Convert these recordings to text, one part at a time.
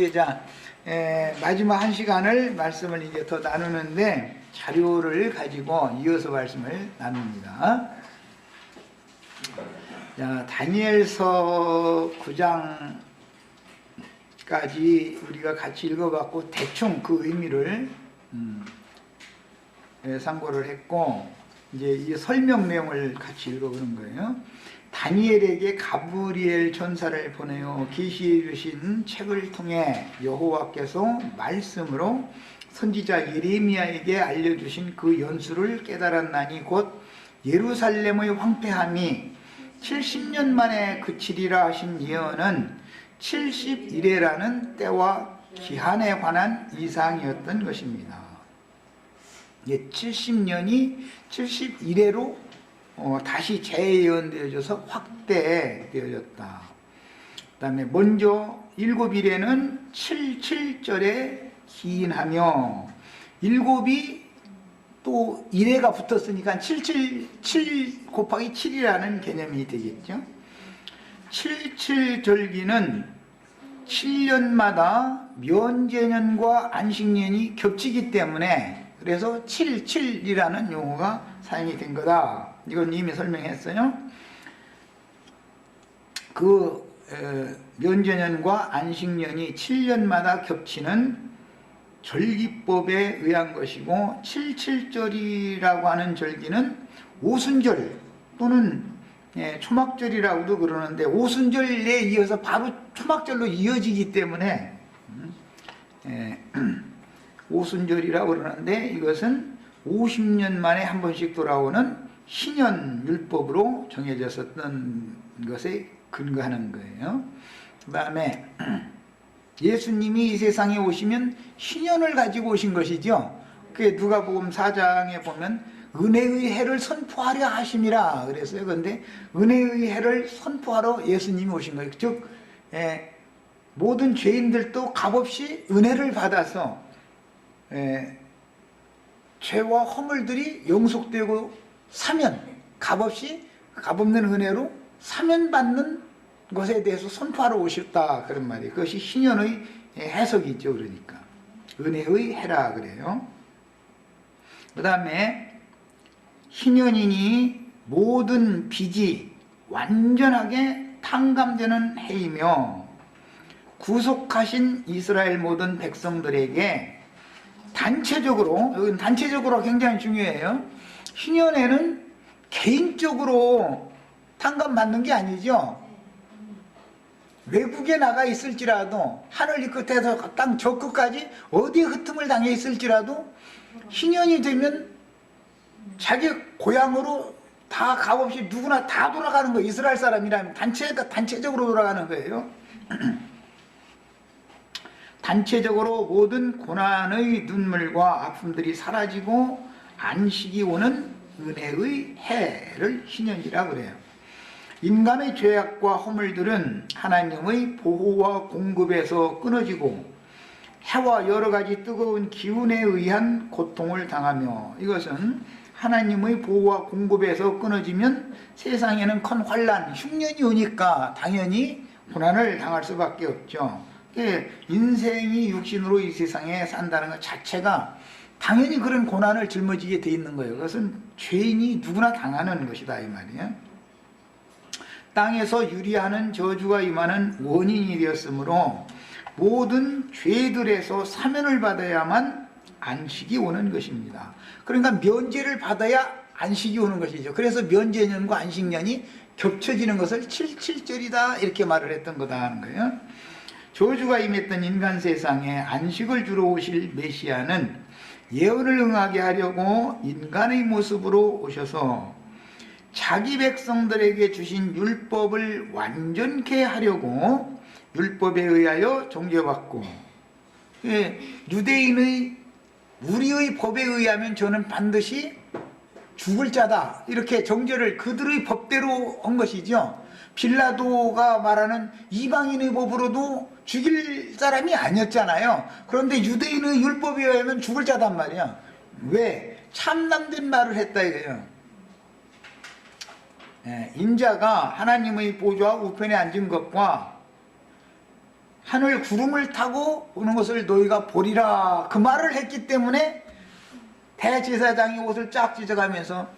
자, 마지막 한 시간을 말씀을 이제 더 나누는데 자료를 가지고 이어서 말씀을 나눕니다. 자, 다니엘서 9장까지 우리가 같이 읽어봤고 대충 그 의미를 상고를 했고 이제 이 설명 내용을 같이 읽어보는 거예요. 다니엘에게 가브리엘 전사를 보내어 계시해 주신 책을 통해 여호와께서 말씀으로 선지자 예레미야에게 알려주신 그 연수를 깨달았나니 곧 예루살렘의 황폐함이 70년 만에 그치리라 하신 예언은 70일에라는 때와 기한에 관한 이상이었던 것입니다. 70년이 71회로 다시 재예언되어져서 확대되어졌다. 그 다음에 먼저 7일에는 77절에 기인하며 7이 또 1회가 붙었으니까 7 곱하기 7이라는 개념이 되겠죠. 77절기는 7년마다 면제년과 안식년이 겹치기 때문에 그래서 77이라는 용어가 사용이 된 거다. 이건 이미 설명했어요. 그 면제년과 안식년이 7년마다 겹치는 절기법에 의한 것이고 77절이라고 하는 절기는 오순절 또는 초막절이라고도 그러는데 오순절에 이어서 바로 초막절로 이어지기 때문에 오순절이라고 그러는데 이것은 50년 만에 한 번씩 돌아오는 신년 율법으로 정해졌었던 것에 근거하는 거예요. 그 다음에 예수님이 이 세상에 오시면 신년을 가지고 오신 것이죠. 그게 누가복음 4장에 보면 은혜의 해를 선포하려 하심이라 그랬어요. 그런데 은혜의 해를 선포하러 예수님이 오신 거예요. 즉 모든 죄인들도 값없이 은혜를 받아서 죄와 허물들이 용속되고 사면, 값없이 값없는 은혜로 사면받는 것에 대해서 선포하러 오셨다 그런 말이에요. 그것이 신년의 해석이죠. 그러니까 은혜의 해라 그래요. 그 다음에 신년이니 모든 빚이 완전하게 탕감되는 해이며 구속하신 이스라엘 모든 백성들에게 단체적으로, 여기는 단체적으로 굉장히 중요해요. 신년에는 개인적으로 탕감받는 게 아니죠. 외국에 나가 있을지라도 하늘 이 끝에서 땅 저 끝까지 어디에 흩음을 당해 있을지라도 신년이 되면 자기 고향으로 다 값없이 누구나 다 돌아가는 거예요. 이스라엘 사람이라면 단체적으로 돌아가는 거예요. 단체적으로 모든 고난의 눈물과 아픔들이 사라지고 안식이 오는 은혜의 해를 신년이라고 그래요. 인간의 죄악과 허물들은 하나님의 보호와 공급에서 끊어지고 해와 여러 가지 뜨거운 기운에 의한 고통을 당하며 이것은 하나님의 보호와 공급에서 끊어지면 세상에는 큰 환난, 흉년이 오니까 당연히 고난을 당할 수밖에 없죠. 인생이 육신으로 이 세상에 산다는 것 자체가 당연히 그런 고난을 짊어지게 돼 있는 거예요. 그것은 죄인이 누구나 당하는 것이다 이 말이에요. 땅에서 유리하는 저주가 임하는 원인이 되었으므로 모든 죄들에서 사면을 받아야만 안식이 오는 것입니다. 그러니까 면제를 받아야 안식이 오는 것이죠. 그래서 면제년과 안식년이 겹쳐지는 것을 77절이다 이렇게 말을 했던 거다 하는 거예요. 저주가 임했던 인간 세상에 안식을 주러 오실 메시아는 예언을 응하게 하려고 인간의 모습으로 오셔서 자기 백성들에게 주신 율법을 완전케 하려고 율법에 의하여 정죄받고 유대인의 우리의 법에 의하면 저는 반드시 죽을 자다 이렇게 정죄를 그들의 법대로 한 것이죠. 빌라도가 말하는 이방인의 법으로도 죽일 사람이 아니었잖아요. 그런데 유대인의 율법에 의하면 죽을 자단 말이야. 왜? 참남된 말을 했다 이거예요. 인자가 하나님의 보좌 우편에 앉은 것과 하늘 구름을 타고 오는 것을 너희가 보리라. 그 말을 했기 때문에 대제사장이 옷을 쫙 찢어가면서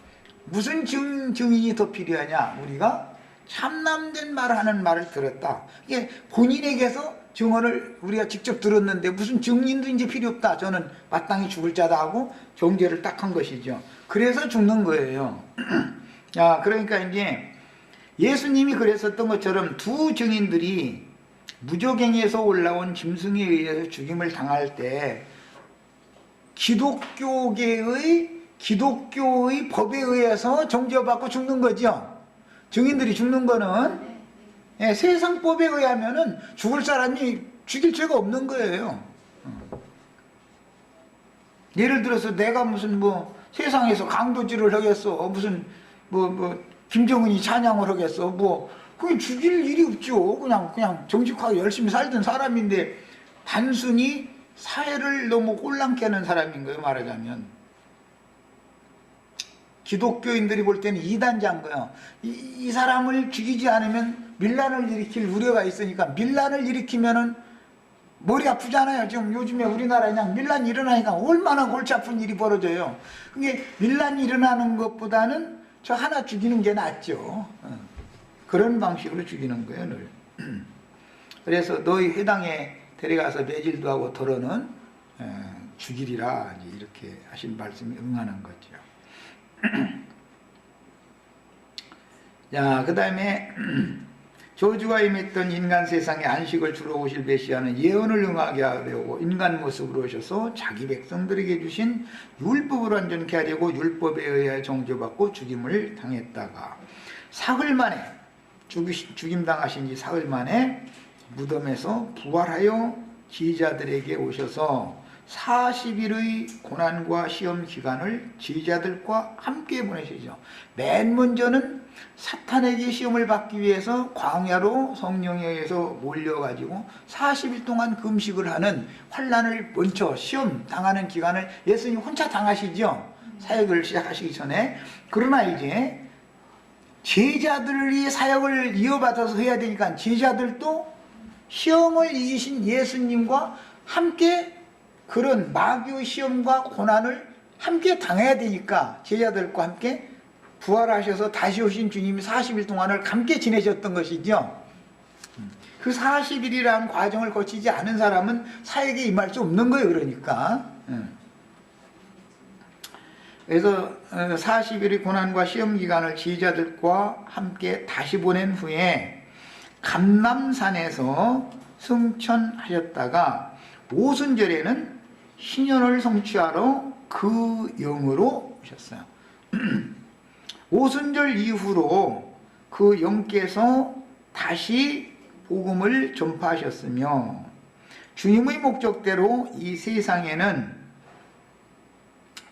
무슨 증인이 더 필요하냐? 우리가 참남된 말을 하는 말을 들었다. 이게 본인에게서 증언을 우리가 직접 들었는데 무슨 증인도 이제 필요 없다. 저는 마땅히 죽을 자다 하고 정죄를 딱 한 것이죠. 그래서 죽는 거예요. 야, 그러니까 이제 예수님이 그랬었던 것처럼 두 증인들이 무적행에서 올라온 짐승에 의해서 죽임을 당할 때 기독교의 법에 의해서 정죄받고 죽는 거죠. 증인들이 죽는 거는 세상 법에 의하면은 죽을 사람이 죽일 죄가 없는 거예요. 예를 들어서 내가 무슨 뭐 세상에서 강도질을 하겠어, 무슨 김정은이 찬양을 하겠어, 그게 죽일 일이 없죠. 그냥 정직하게 열심히 살던 사람인데 단순히 사회를 너무 혼란케 하는 사람인 거예요. 말하자면 기독교인들이 볼 때는 이단자인 거예요. 이 사람을 죽이지 않으면 밀란을 일으킬 우려가 있으니까, 밀란을 일으키면은 머리 아프잖아요. 지금 요즘에 우리나라에 그냥 밀란이 일어나니까 얼마나 골치 아픈 일이 벌어져요. 그게 밀란이 일어나는 것보다는 저 하나 죽이는 게 낫죠. 그런 방식으로 죽이는 거예요, 늘. 그래서 너희 회당에 데려가서 매질도 하고 덜어는 죽이리라, 이렇게 하신 말씀이 응하는 거죠. 자, 그 다음에 저주가 임했던 인간 세상에 안식을 주러 오실 메시아는 예언을 응하게 하려고 인간 모습으로 오셔서 자기 백성들에게 주신 율법을 완전케 하려고 율법에 의하여 정죄받고 죽임을 당했다가 사흘 만에 죽임당하신 지 사흘 만에 무덤에서 부활하여 지휘자들에게 오셔서 40일의 고난과 시험 기간을 지휘자들과 함께 보내시죠. 맨 먼저는 사탄에게 시험을 받기 위해서 광야로 성령에 의해서 몰려가지고 40일 동안 금식을 하는 환난을 먼저 시험 당하는 기간을 예수님 혼자 당하시죠. 사역을 시작하시기 전에. 그러나 이제 제자들이 사역을 이어받아서 해야 되니까 제자들도 시험을 이기신 예수님과 함께 그런 마귀의 시험과 고난을 함께 당해야 되니까 제자들과 함께 부활하셔서 다시 오신 주님이 40일 동안을 함께 지내셨던 것이죠. 그 40일이라는 과정을 거치지 않은 사람은 사역에 임할 수 없는 거예요. 그러니까 그래서 40일의 고난과 시험 기간을 지휘자들과 함께 다시 보낸 후에 감람산에서 승천하셨다가 오순절에는 신년을 성취하러 그 영으로 오셨어요. 오순절 이후로 그 영께서 다시 복음을 전파하셨으며 주님의 목적대로 이 세상에는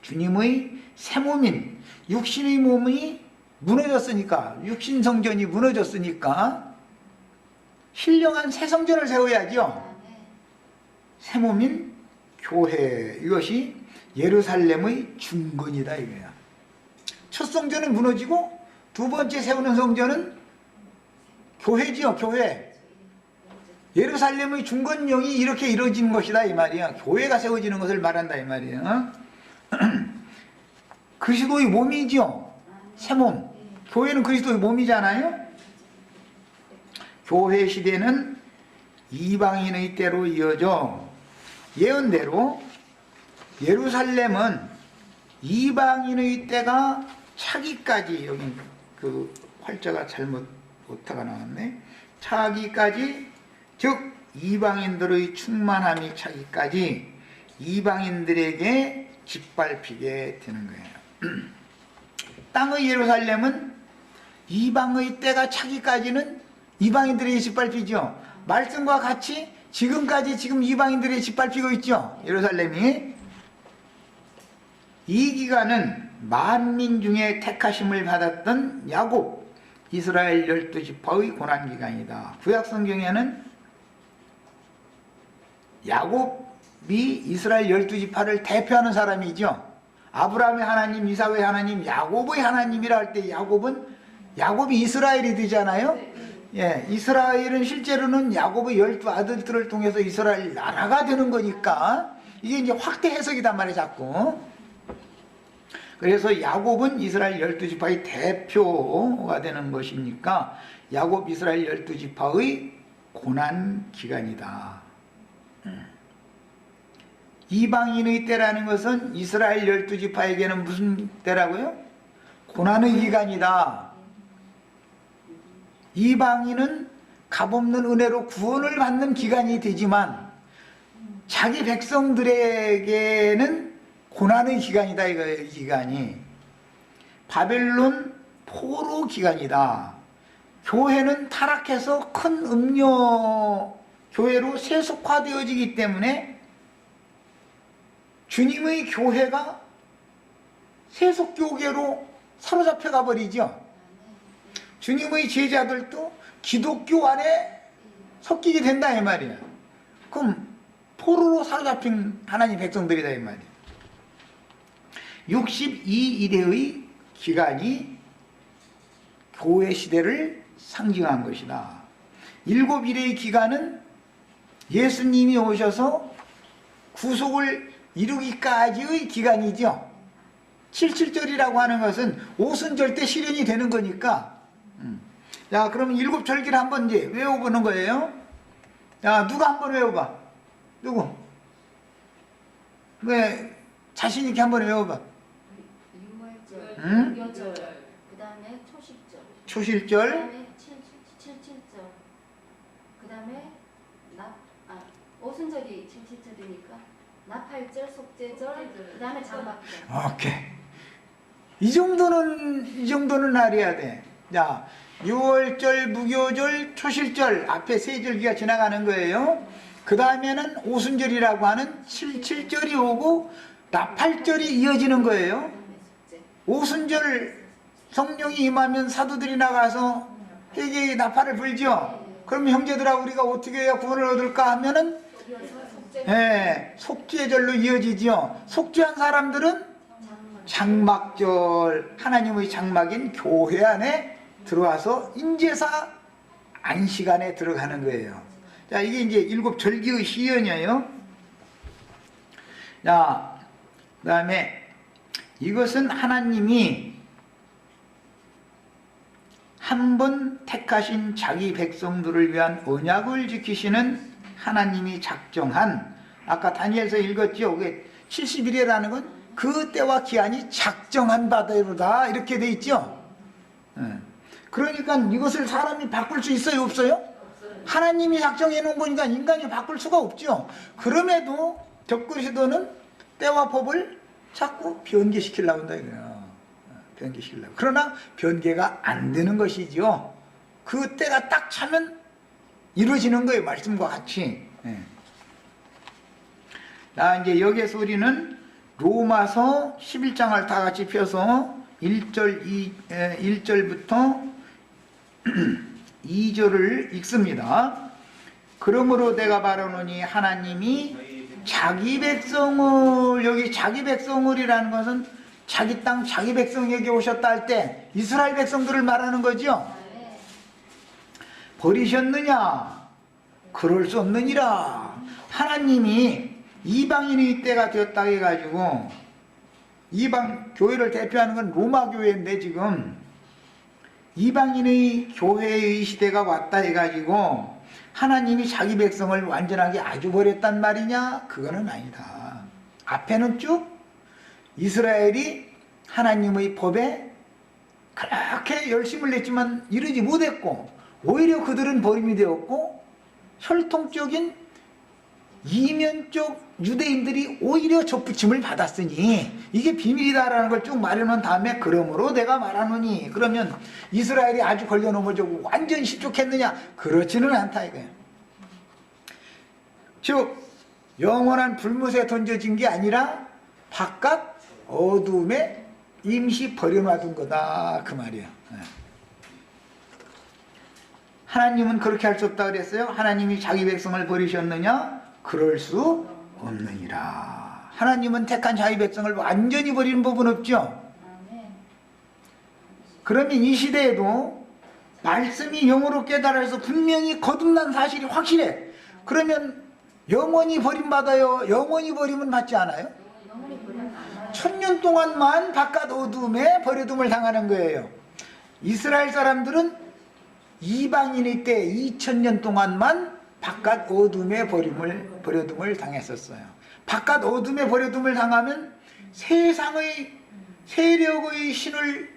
주님의 새 몸인 육신의 몸이 무너졌으니까, 육신 성전이 무너졌으니까 신령한 새 성전을 세워야죠. 새 몸인 교회, 이것이 예루살렘의 중건이다 이거야. 첫 성전은 무너지고 두 번째 세우는 성전은 교회지요. 교회. 예루살렘의 중건령이 이렇게 이루어지는 것이다 이 말이야. 교회가 세워지는 것을 말한다 이 말이야. 그리스도의 몸이죠. 새 몸. 교회는 그리스도의 몸이잖아요. 교회 시대는 이방인의 때로 이어져 예언대로 예루살렘은 이방인의 때가 차기까지, 여기 그 활자가 잘못 오타가 나왔네. 차기까지, 즉 이방인들의 충만함이 차기까지 이방인들에게 짓밟히게 되는 거예요. 땅의 예루살렘은 이방의 때가 차기까지는 이방인들에게 짓밟히죠. 말씀과 같이 지금까지 지금 이방인들에게 짓밟히고 있죠. 예루살렘이. 이 기간은 만민 중에 택하심을 받았던 야곱, 이스라엘 12지파의 고난기간이다. 구약성경에는 야곱이 이스라엘 12지파를 대표하는 사람이죠. 아브라함의 하나님, 이삭의 하나님, 야곱의 하나님이라 할 때 야곱이 이스라엘이 되잖아요. 예, 이스라엘은 실제로는 야곱의 12아들들을 통해서 이스라엘 나라가 되는 거니까 이게 이제 확대 해석이단 말이에요, 자꾸. 그래서 야곱은 이스라엘 12지파의 대표가 되는 것이니까 야곱 이스라엘 12지파의 고난 기간이다. 이방인의 때라는 것은 이스라엘 12지파에게는 무슨 때라고요? 고난의 기간이다. 이방인은 값없는 은혜로 구원을 받는 기간이 되지만 자기 백성들에게는 고난의 기간이다 이거예요. 이 기간이 바벨론 포로 기간이다. 교회는 타락해서 큰 음료 교회로 세속화되어지기 때문에 주님의 교회가 세속교계로 사로잡혀 가버리죠. 주님의 제자들도 기독교 안에 섞이게 된다 이 말이야. 그럼 포로로 사로잡힌 하나님 백성들이다 이 말이야. 62일의 기간이 교회 시대를 상징한 것이다. 7일의 기간은 예수님이 오셔서 구속을 이루기까지의 기간이죠. 77절이라고 하는 것은 오순절 때 실현이 되는 거니까. 자, 그럼 7절기를 한번 이제 외워보는 거예요. 자, 누가 한번 외워봐. 누구? 왜 자신 있게 한번 외워봐. 유월절, 응? 유월절, 그 다음에 초실절, 초실절, 그 다음에 칠칠절, 그 다음에 오순절이 칠칠절이니까 나팔절, 속죄절, 그 다음에 장막절. 오케이. 이 정도는 알아야 돼. 자, 6월절, 무교절, 초실절 앞에 세 절기가 지나가는 거예요. 그 다음에는 오순절이라고 하는 칠칠절이 오고 나팔절이 이어지는 거예요. 오순절 성령이 임하면 사도들이 나가서 회개의 나팔을 불죠. 그럼 형제들아 우리가 어떻게 해야 구원을 얻을까 하면은 속죄절로 이어지죠. 속죄한 사람들은 장막절, 하나님의 장막인 교회 안에 들어와서 인제사 안식안에 들어가는 거예요. 자, 이게 이제 7절기의 시연이에요. 자, 그 다음에 이것은 하나님이 한 번 택하신 자기 백성들을 위한 언약을 지키시는 하나님이 작정한, 아까 다니엘서 읽었죠. 70일이라는 건 그 때와 기한이 작정한 바대로다 이렇게 돼 있죠. 그러니까 이것을 사람이 바꿀 수 있어요, 없어요? 하나님이 작정해 놓은 거니까 인간이 바꿀 수가 없죠. 그럼에도 적그리스도는 때와 법을 자꾸 변개시키려고 한다 이거예요. 변개시키려고. 그러나 변개가 안 되는 것이죠. 그 때가 딱 차면 이루어지는 거예요, 말씀과 같이. 자, 이제 여기에서 우리는 로마서 11장을 다 같이 펴서 1절부터 2절을 읽습니다. 그러므로 내가 말하노니 하나님이 자기 백성을, 여기 자기 백성을이라는 것은 자기 땅 자기 백성에게 오셨다 할 때 이스라엘 백성들을 말하는 거죠. 버리셨느냐? 그럴 수 없느니라. 하나님이 이방인의 때가 되었다 해가지고, 이방 교회를 대표하는 건 로마 교회인데 지금 이방인의 교회의 시대가 왔다 해가지고 하나님이 자기 백성을 완전하게 아주 버렸단 말이냐? 그거는 아니다. 앞에는 쭉 이스라엘이 하나님의 법에 그렇게 열심을 냈지만 이루지 못했고, 오히려 그들은 버림이 되었고, 혈통적인 이면적 유대인들이 오히려 접붙임을 받았으니 이게 비밀이다라는 걸 쭉 말해놓은 다음에 그러므로 내가 말하노니, 그러면 이스라엘이 아주 걸려 넘어지고 완전히 실족했느냐? 그렇지는 않다 이거예요. 즉 영원한 불못에 던져진 게 아니라 바깥 어둠에 임시 버려놔둔 거다 그 말이야. 하나님은 그렇게 할 수 없다 그랬어요. 하나님이 자기 백성을 버리셨느냐? 그럴 수 없느니라. 하나님은 택한 자기 백성을 완전히 버리는 법은 없죠. 그러면 이 시대에도 말씀이 영으로 깨달아서 분명히 거듭난 사실이 확실해. 그러면 영원히 버림받아요? 영원히 버림은 받지 않아요? 영원히 버리면 안 돼요. 1000년 동안만 바깥 어둠에 버려둠을 당하는 거예요. 이스라엘 사람들은 이방인의 때 2000년 동안만 바깥 어둠에 버려둠을 당했었어요. 바깥 어둠에 버려둠을 당하면 세상의 세력의 신을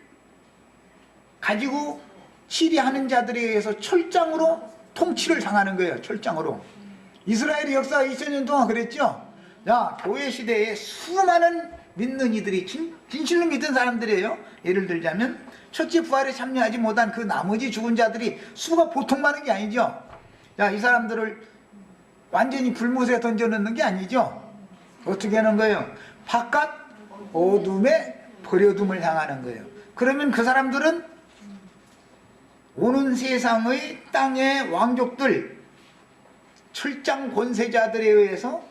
가지고 치리하는 자들에 의해서 철장으로 통치를 당하는 거예요. 철장으로. 이스라엘의 역사가 2000년 동안 그랬죠. 야, 교회 시대에 수많은 믿는 이들이 진실로 믿은 사람들이에요. 예를 들자면 첫째 부활에 참여하지 못한 그 나머지 죽은 자들이 수가 보통 많은 게 아니죠. 야, 이 사람들을 완전히 불못에 던져넣는 게 아니죠. 어떻게 하는 거예요? 바깥 어둠에 버려둠을 당하는 거예요. 그러면 그 사람들은 오는 세상의 땅의 왕족들, 철장 권세자들에 의해서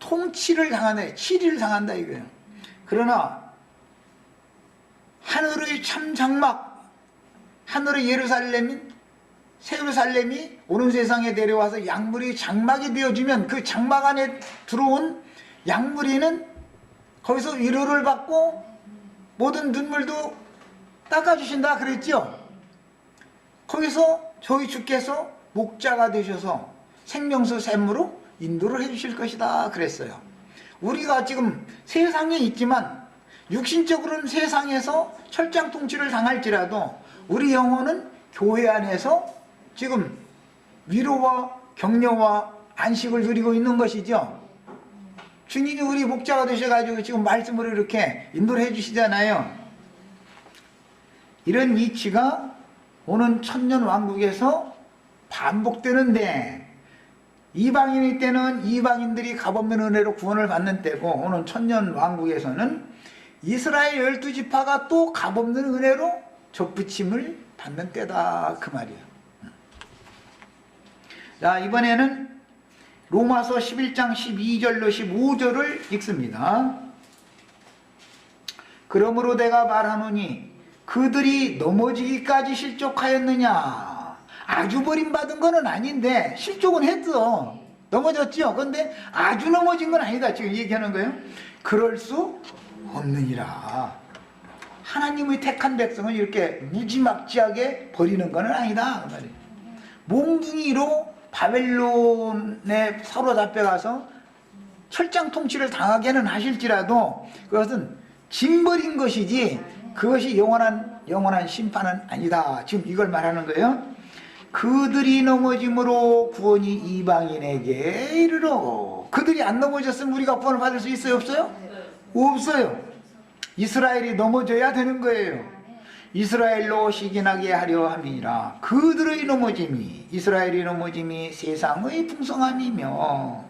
통치를 당한다, 치리를 당한다 이거예요. 그러나 하늘의 참 장막, 하늘의 새 예루살렘이 오는 세상에 내려와서 양무리 장막이 되어지면 그 장막 안에 들어온 양무리는 거기서 위로를 받고 모든 눈물도 닦아주신다 그랬죠. 거기서 저희 주께서 목자가 되셔서 생명수 샘으로 인도를 해주실 것이다 그랬어요. 우리가 지금 세상에 있지만 육신적으로는 세상에서 철장 통치를 당할지라도 우리 영혼은 교회 안에서 지금 위로와 격려와 안식을 누리고 있는 것이죠. 주님이 우리 목자가 되셔가지고 지금 말씀으로 이렇게 인도를 해주시잖아요. 이런 이치가 오는 천년 왕국에서 반복되는데, 이방인의 때는 이방인들이 값없는 은혜로 구원을 받는 때고, 오는 천년 왕국에서는 이스라엘 12지파가 또 값없는 은혜로 접붙임을 받는 때다 그 말이에요. 자, 이번에는 로마서 11장 12절로 15절을 읽습니다. 그러므로 내가 말하노니 그들이 넘어지기까지 실족하였느냐. 아주 버림받은 거는 아닌데 실족은 했어. 넘어졌죠. 그런데 아주 넘어진 건 아니다 지금 얘기하는 거예요. 그럴 수 없느니라. 하나님의 택한 백성은 이렇게 무지막지하게 버리는 것은 아니다 그 말이에요. 몽둥이로 바벨론에 사로잡혀가서 철장 통치를 당하게는 하실지라도 그것은 징벌인 것이지 그것이 영원한 심판은 아니다. 지금 이걸 말하는 거예요. 그들이 넘어짐으로 구원이 이방인에게 이르러. 그들이 안 넘어졌으면 우리가 구원을 받을 수 있어요? 없어요? 없어요. 이스라엘이 넘어져야 되는 거예요. 이스라엘로 시기나게 하려 함이니라. 그들의 넘어짐이, 이스라엘의 넘어짐이 세상의 풍성함이며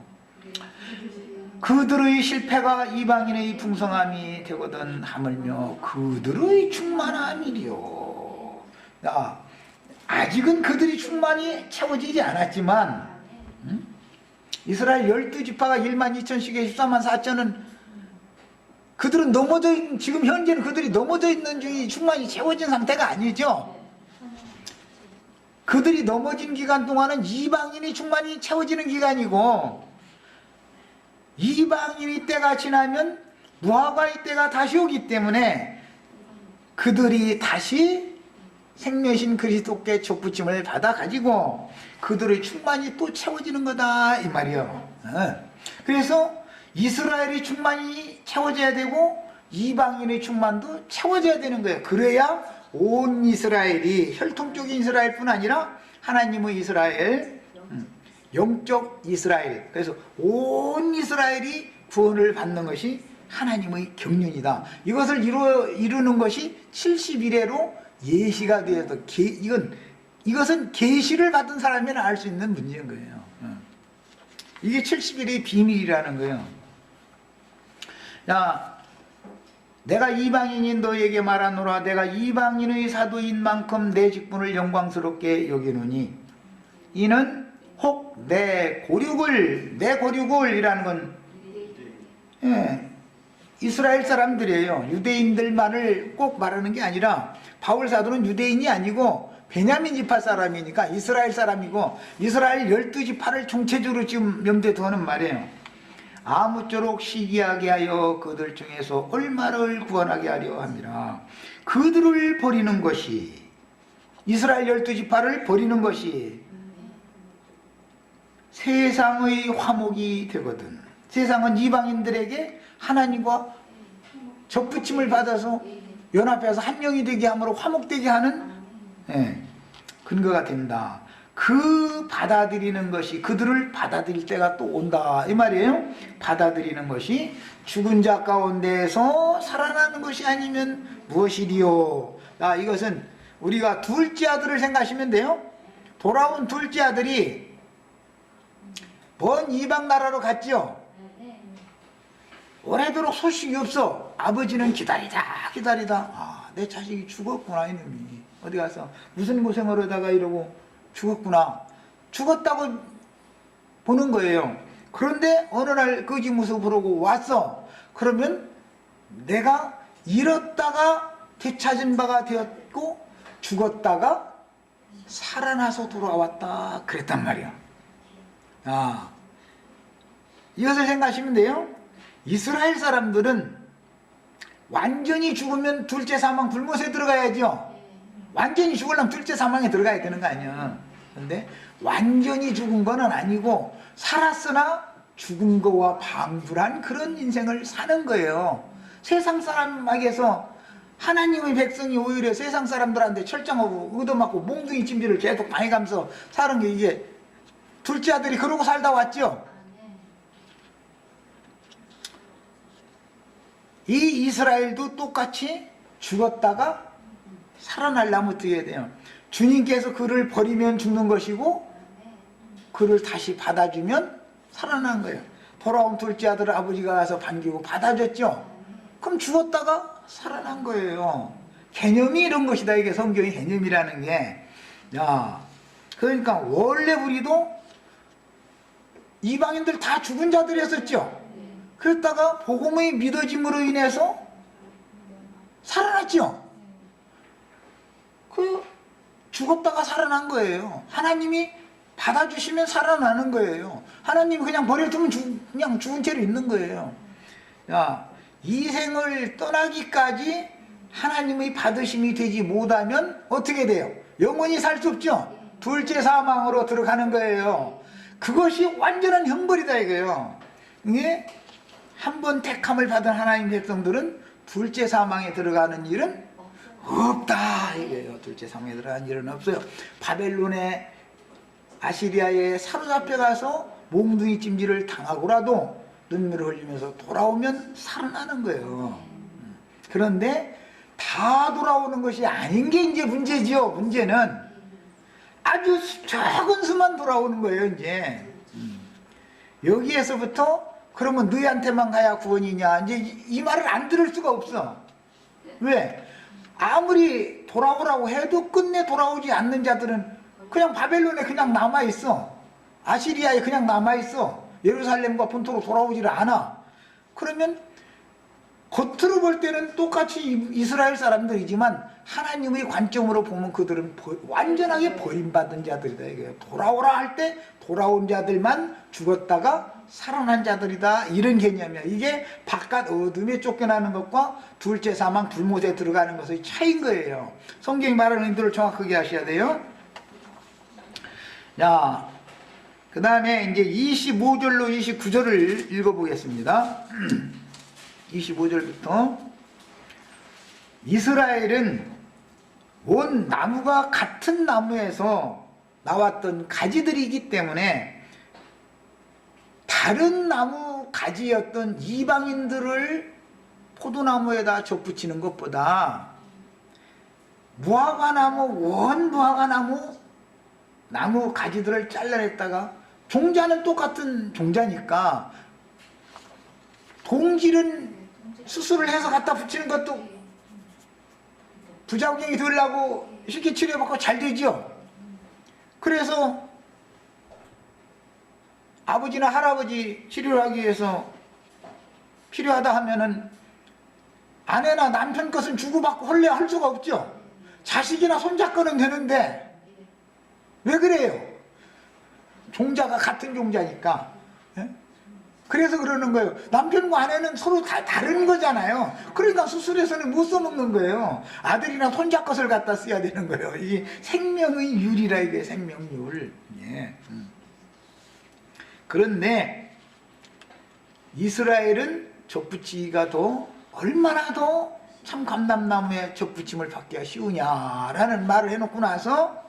그들의 실패가 이방인의 풍성함이 되거든 하물며 그들의 충만함이리요. 아직은 그들이 충만히 채워지지 않았지만 이스라엘 12지파가 12,000씩에 14만 4천은 그들은 넘어져 있는, 지금 현재는 그들이 넘어져 있는 중이 충만히 채워진 상태가 아니죠. 그들이 넘어진 기간 동안은 이방인이 충만히 채워지는 기간이고, 이방인의 때가 지나면 무화과의 때가 다시 오기 때문에 그들이 다시 생명신 그리스도께 족붙임을 받아 가지고 그들의 충만이 또 채워지는 거다 이 말이요. 그래서 이스라엘이 충만이 채워져야 되고 이방인의 충만도 채워져야 되는 거예요. 그래야 온 이스라엘이, 혈통적인 이스라엘뿐 아니라 하나님의 이스라엘, 영적 이스라엘, 그래서 온 이스라엘이 구원을 받는 것이 하나님의 경륜이다. 이것을 이루는 것이 70일에로 예시가 되어서 이것은 계시를 받은 사람이나 알 수 있는 문제인 거예요. 이게 70일의 비밀이라는 거예요. 자, 내가 이방인인 너에게 말하노라. 내가 이방인의 사도인 만큼 내 직분을 영광스럽게 여기노니 이는 혹 내 고륙을 이라는 건 이스라엘 사람들이에요. 유대인들만을 꼭 말하는 게 아니라 바울 사도는 유대인이 아니고 베냐민 지파 사람이니까 이스라엘 사람이고 이스라엘 12지파를 총체적으로 지금 염두에 두는 말이에요. 아무쪼록 시기하게 하여 그들 중에서 얼마를 구원하게 하려 함이라. 그들을 버리는 것이, 이스라엘 12지파를 버리는 것이 세상의 화목이 되거든. 세상은 이방인들에게 하나님과 접붙임을 받아서 연합해서 한 명이 되게 함으로 화목되게 하는 근거가 된다. 그 받아들이는 것이, 그들을 받아들일 때가 또 온다 이 말이에요. 받아들이는 것이 죽은 자 가운데서 살아나는 것이 아니면 무엇이리요. 이것은 우리가 둘째 아들을 생각하시면 돼요. 돌아온 둘째 아들이 먼 이방 나라로 갔지요. 오래도록 소식이 없어. 아버지는 기다리다 내 자식이 죽었구나. 이놈이 어디 가서 무슨 고생을 하다가 이러고 죽었구나. 죽었다고 보는 거예요. 그런데 어느 날 거지 모습을 하고 왔어. 그러면 내가 잃었다가 되찾은 바가 되었고 죽었다가 살아나서 돌아왔다 그랬단 말이야. 이것을 생각하시면 돼요. 이스라엘 사람들은 완전히 죽으면 둘째 사망 불못에 들어가야죠. 완전히 죽으려면 둘째 사망에 들어가야 되는 거 아니야. 근데 완전히 죽은 거는 아니고 살았으나 죽은 거와 방불한 그런 인생을 사는 거예요. 세상 사람에게서 하나님의 백성이 오히려 세상 사람들한테 철장하고 얻어맞고 몽둥이 찜질을 계속 당해가면서 사는 게 이게 둘째 아들이 그러고 살다 왔죠. 이 이스라엘도 똑같이 죽었다가 살아나려면 어떻게 해야 돼요? 주님께서 그를 버리면 죽는 것이고 그를 다시 받아주면 살아난 거예요. 돌아온 둘째 아들을 아버지가 가서 반기고 받아줬죠. 그럼 죽었다가 살아난 거예요. 개념이 이런 것이다. 이게 성경의 개념이라는 게. 그러니까 원래 우리도 이방인들 다 죽은 자들이었었죠. 그랬다가 복음의 믿어짐으로 인해서 살아났죠. 그 죽었다가 살아난 거예요. 하나님이 받아주시면 살아나는 거예요. 하나님이 그냥 버려두면 그냥 죽은 채로 있는 거예요. 이 생을 떠나기까지 하나님의 받으심이 되지 못하면 어떻게 돼요? 영원히 살 수 없죠. 둘째 사망으로 들어가는 거예요. 그것이 완전한 형벌이다 이거예요. 이게 한번 택함을 받은 하나님 백성들은 둘째 사망에 들어가는 일은 없다 이거예요. 둘째 사망에 들어가는 일은 없어요. 바벨론에 아시리아에 사로잡혀가서 몽둥이 찜질을 당하고라도 눈물을 흘리면서 돌아오면 살아나는 거예요. 그런데 다 돌아오는 것이 아닌 게 이제 문제지요. 문제는 아주 적은 수만 돌아오는 거예요. 이제 여기에서부터 그러면 너희한테만 가야 구원이냐, 이제 이 말을 안 들을 수가 없어. 왜? 아무리 돌아오라고 해도 끝내 돌아오지 않는 자들은 그냥 바벨론에 그냥 남아있어. 아시리아에 그냥 남아있어. 예루살렘과 본토로 돌아오지를 않아. 그러면 겉으로 볼 때는 똑같이 이스라엘 사람들이지만 하나님의 관점으로 보면 그들은 완전하게 버림받은 자들이다. 이게 돌아오라 할 때 돌아온 자들만 죽었다가 살아난 자들이다. 이런 개념이야. 이게 바깥 어둠에 쫓겨나는 것과 둘째 사망 불못에 들어가는 것의 차이인 거예요. 성경이 말하는 의도를 정확하게 하셔야 돼요. 자, 그 다음에 이제 25절로 29절을 읽어보겠습니다. 25절부터 이스라엘은 온 나무가 같은 나무에서 나왔던 가지들이기 때문에 다른 나무 가지였던 이방인들을 포도나무에다 접붙이는 것보다 무화과나무, 원 무화과나무 나무 가지들을 잘라냈다가 종자는 똑같은 종자니까 동질은 수술을 해서 갖다 붙이는 것도 부작용이 되려고 쉽게 치료받고 잘 되죠. 그래서 아버지나 할아버지 치료를 하기 위해서 필요하다 하면은 아내나 남편 것은 주고받고 헐레할 수가 없죠. 자식이나 손자 거는 되는데 왜 그래요? 종자가 같은 종자니까. 예? 그래서 그러는 거예요. 남편과 아내는 서로 다 다른 거잖아요. 그러니까 수술해서는 못 써먹는 거예요. 아들이나 손자 것을 갖다 써야 되는 거예요. 이게 생명의 율이라 이게 생명률. 예. 그런데 이스라엘은 젖붙이기가 얼마나 더 참 감람나무에 젖붙임을 받기가 쉬우냐라는 말을 해놓고 나서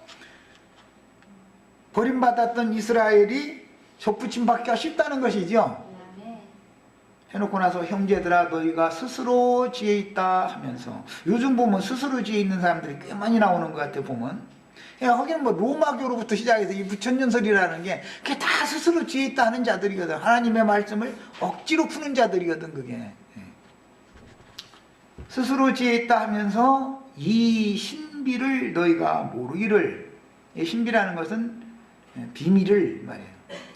버림받았던 이스라엘이 젖붙임 받기가 쉽다는 것이죠. 해놓고 나서 형제들아 너희가 스스로 지혜 있다 하면서, 요즘 보면 스스로 지혜 있는 사람들이 꽤 많이 나오는 것 같아 보면. 하긴 뭐 로마교로부터 시작해서 이 부천연설이라는 게 그게 다 스스로 지혜 있다 하는 자들이거든. 하나님의 말씀을 억지로 푸는 자들이거든 그게. 스스로 지혜 있다 하면서 이 신비를 너희가 모르기를, 신비라는 것은 비밀을 말해요.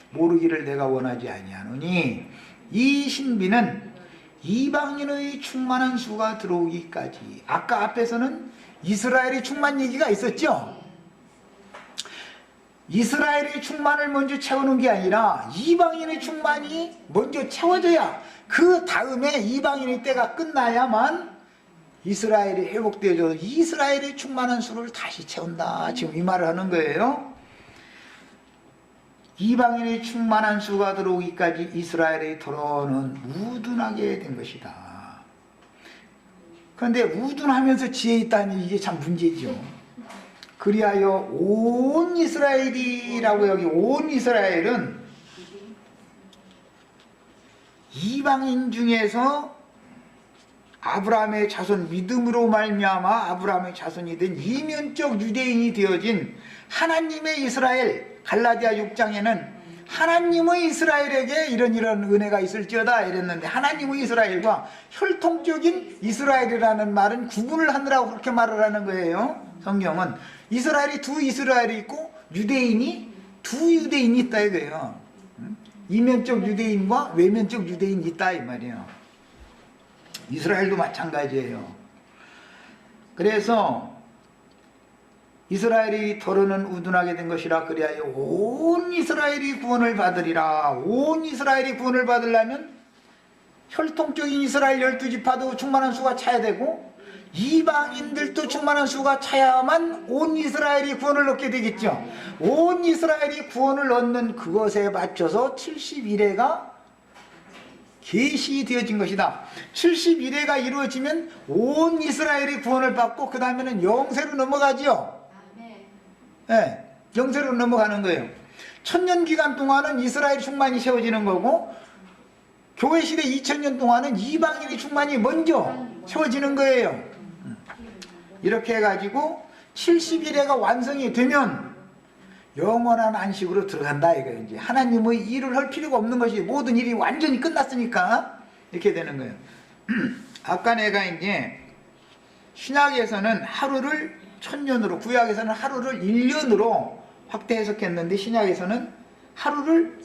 모르기를 내가 원하지 아니하노니 이 신비는 이방인의 충만한 수가 들어오기까지. 아까 앞에서는 이스라엘의 충만 얘기가 있었죠. 이스라엘의 충만을 먼저 채우는 게 아니라 이방인의 충만이 먼저 채워져야 그 다음에 이방인의 때가 끝나야만 이스라엘이 회복되어져서 이스라엘의 충만한 수를 다시 채운다. 지금 이 말을 하는 거예요. 이방인의 충만한 수가 들어오기까지 이스라엘의 도로는 우둔하게 된 것이다. 그런데 우둔하면서 지혜 있다니 이게 참 문제죠. 그리하여 온 이스라엘이라고, 여기 온 이스라엘은 이방인 중에서 아브라함의 자손, 믿음으로 말미암아 아브라함의 자손이 된 이면적 유대인이 되어진 하나님의 이스라엘, 갈라디아 6장에는 하나님의 이스라엘에게 이런 은혜가 있을지어다 이랬는데, 하나님의 이스라엘과 혈통적인 이스라엘이라는 말은 구분을 하느라고 그렇게 말을 하는 거예요. 성경은 이스라엘이 두 이스라엘이 있고 유대인이 두 유대인이 있다 이거예요. 이면적 유대인과 외면적 유대인이 있다 이 말이에요. 이스라엘도 마찬가지예요. 그래서 이스라엘이 더러는 우둔하게 된 것이라 그리하여 온 이스라엘이 구원을 받으리라. 온 이스라엘이 구원을 받으려면 혈통적인 이스라엘 12지파도 충만한 수가 차야 되고 이방인들도 충만한 수가 차야만 온 이스라엘이 구원을 얻게 되겠죠. 온 이스라엘이 구원을 얻는 그것에 맞춰서 71회가 계시되어진 것이다. 71회가 이루어지면 온 이스라엘이 구원을 받고 그 다음에는 영세로 넘어가지요. 네, 영세로 넘어가는 거예요. 천년 기간 동안은 이스라엘 충만이 세워지는 거고, 교회 시대 2000년 동안은 이방인의 충만이 먼저 세워지는 거예요. 이렇게 해가지고 71회가 완성이 되면 영원한 안식으로 들어간다 이거예요. 이제 하나님의 일을 할 필요가 없는 것이, 모든 일이 완전히 끝났으니까 이렇게 되는 거예요. 아까 내가 이제 신약에서는 하루를 1000년으로, 구약에서는 하루를 1년으로 확대 해석했는데 신약에서는 하루를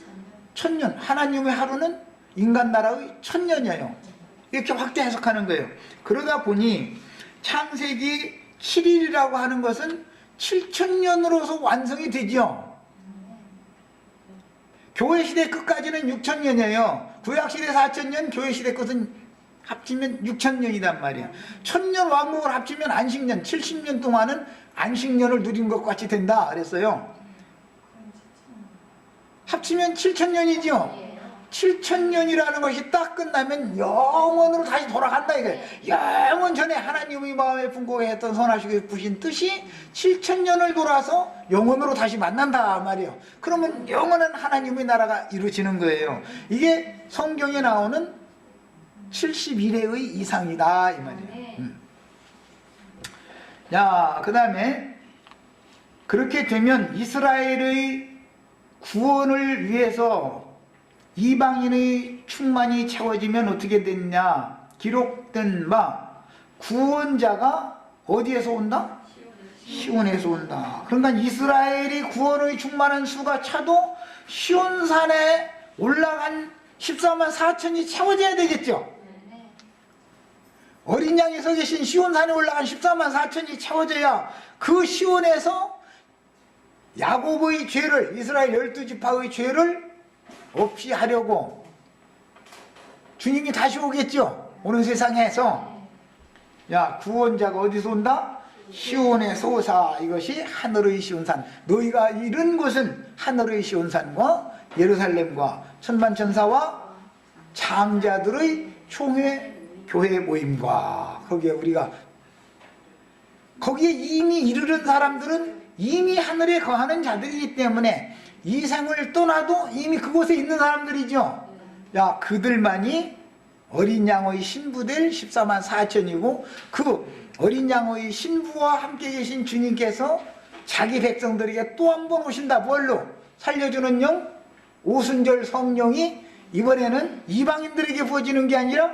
1000년, 하나님의 하루는 인간 나라의 1000년이에요. 이렇게 확대 해석하는 거예요. 그러다 보니 창세기 7일이라고 하는 것은 7000년으로서 완성이 되죠. 교회 시대 끝까지는 6000년이에요. 구약 시대 4000년, 교회 시대 것은 합치면 6000년이단 말이야. 1000년 왕국을 합치면 안식년, 70년 동안은 안식년을 누린 것 같이 된다 그랬어요. 합치면 7000년이죠. 7000년이라는 것이 딱 끝나면 영원으로 다시 돌아간다 이거예요. 영원 전에 하나님의 마음에 풍고했던 선하시고 부신 뜻이 7000년을 돌아서 영원으로 다시 만난다 말이에요. 그러면 영원한 하나님의 나라가 이루어지는 거예요. 이게 성경에 나오는 71회의 이상이다 이 말이에요. 자, 그 다음에 그렇게 되면 이스라엘의 구원을 위해서 이방인의 충만이 채워지면 어떻게 됐냐? 기록된 바 구원자가 어디에서 온다? 시온에서 온다. 그러니까 이스라엘이 구원의 충만한 수가 차도 시온산에 올라간 14만 4천이 채워져야 되겠죠. 어린 양이 서 계신 시온산에 올라간 14만 4천이 채워져야 그 시온에서 야곱의 죄를, 이스라엘 12지파의 죄를 없이 하려고 주님이 다시 오겠죠. 오는 세상에서. 야, 구원자가 어디서 온다? 시온에서 오사. 이것이 하늘의 시온산. 너희가 이른 곳은 하늘의 시온산과 예루살렘과 천만천사와 장자들의 총회 교회 모임과, 거기에 이미 이르른 사람들은 이미 하늘에 거하는 자들이기 때문에 이 생을 떠나도 이미 그곳에 있는 사람들이죠. 야, 그들만이 어린 양의 신부될 14만 4천이고 그 어린 양의 신부와 함께 계신 주님께서 자기 백성들에게 또 한 번 오신다. 뭘로? 살려주는 영, 오순절 성령이 이번에는 이방인들에게 부어지는 게 아니라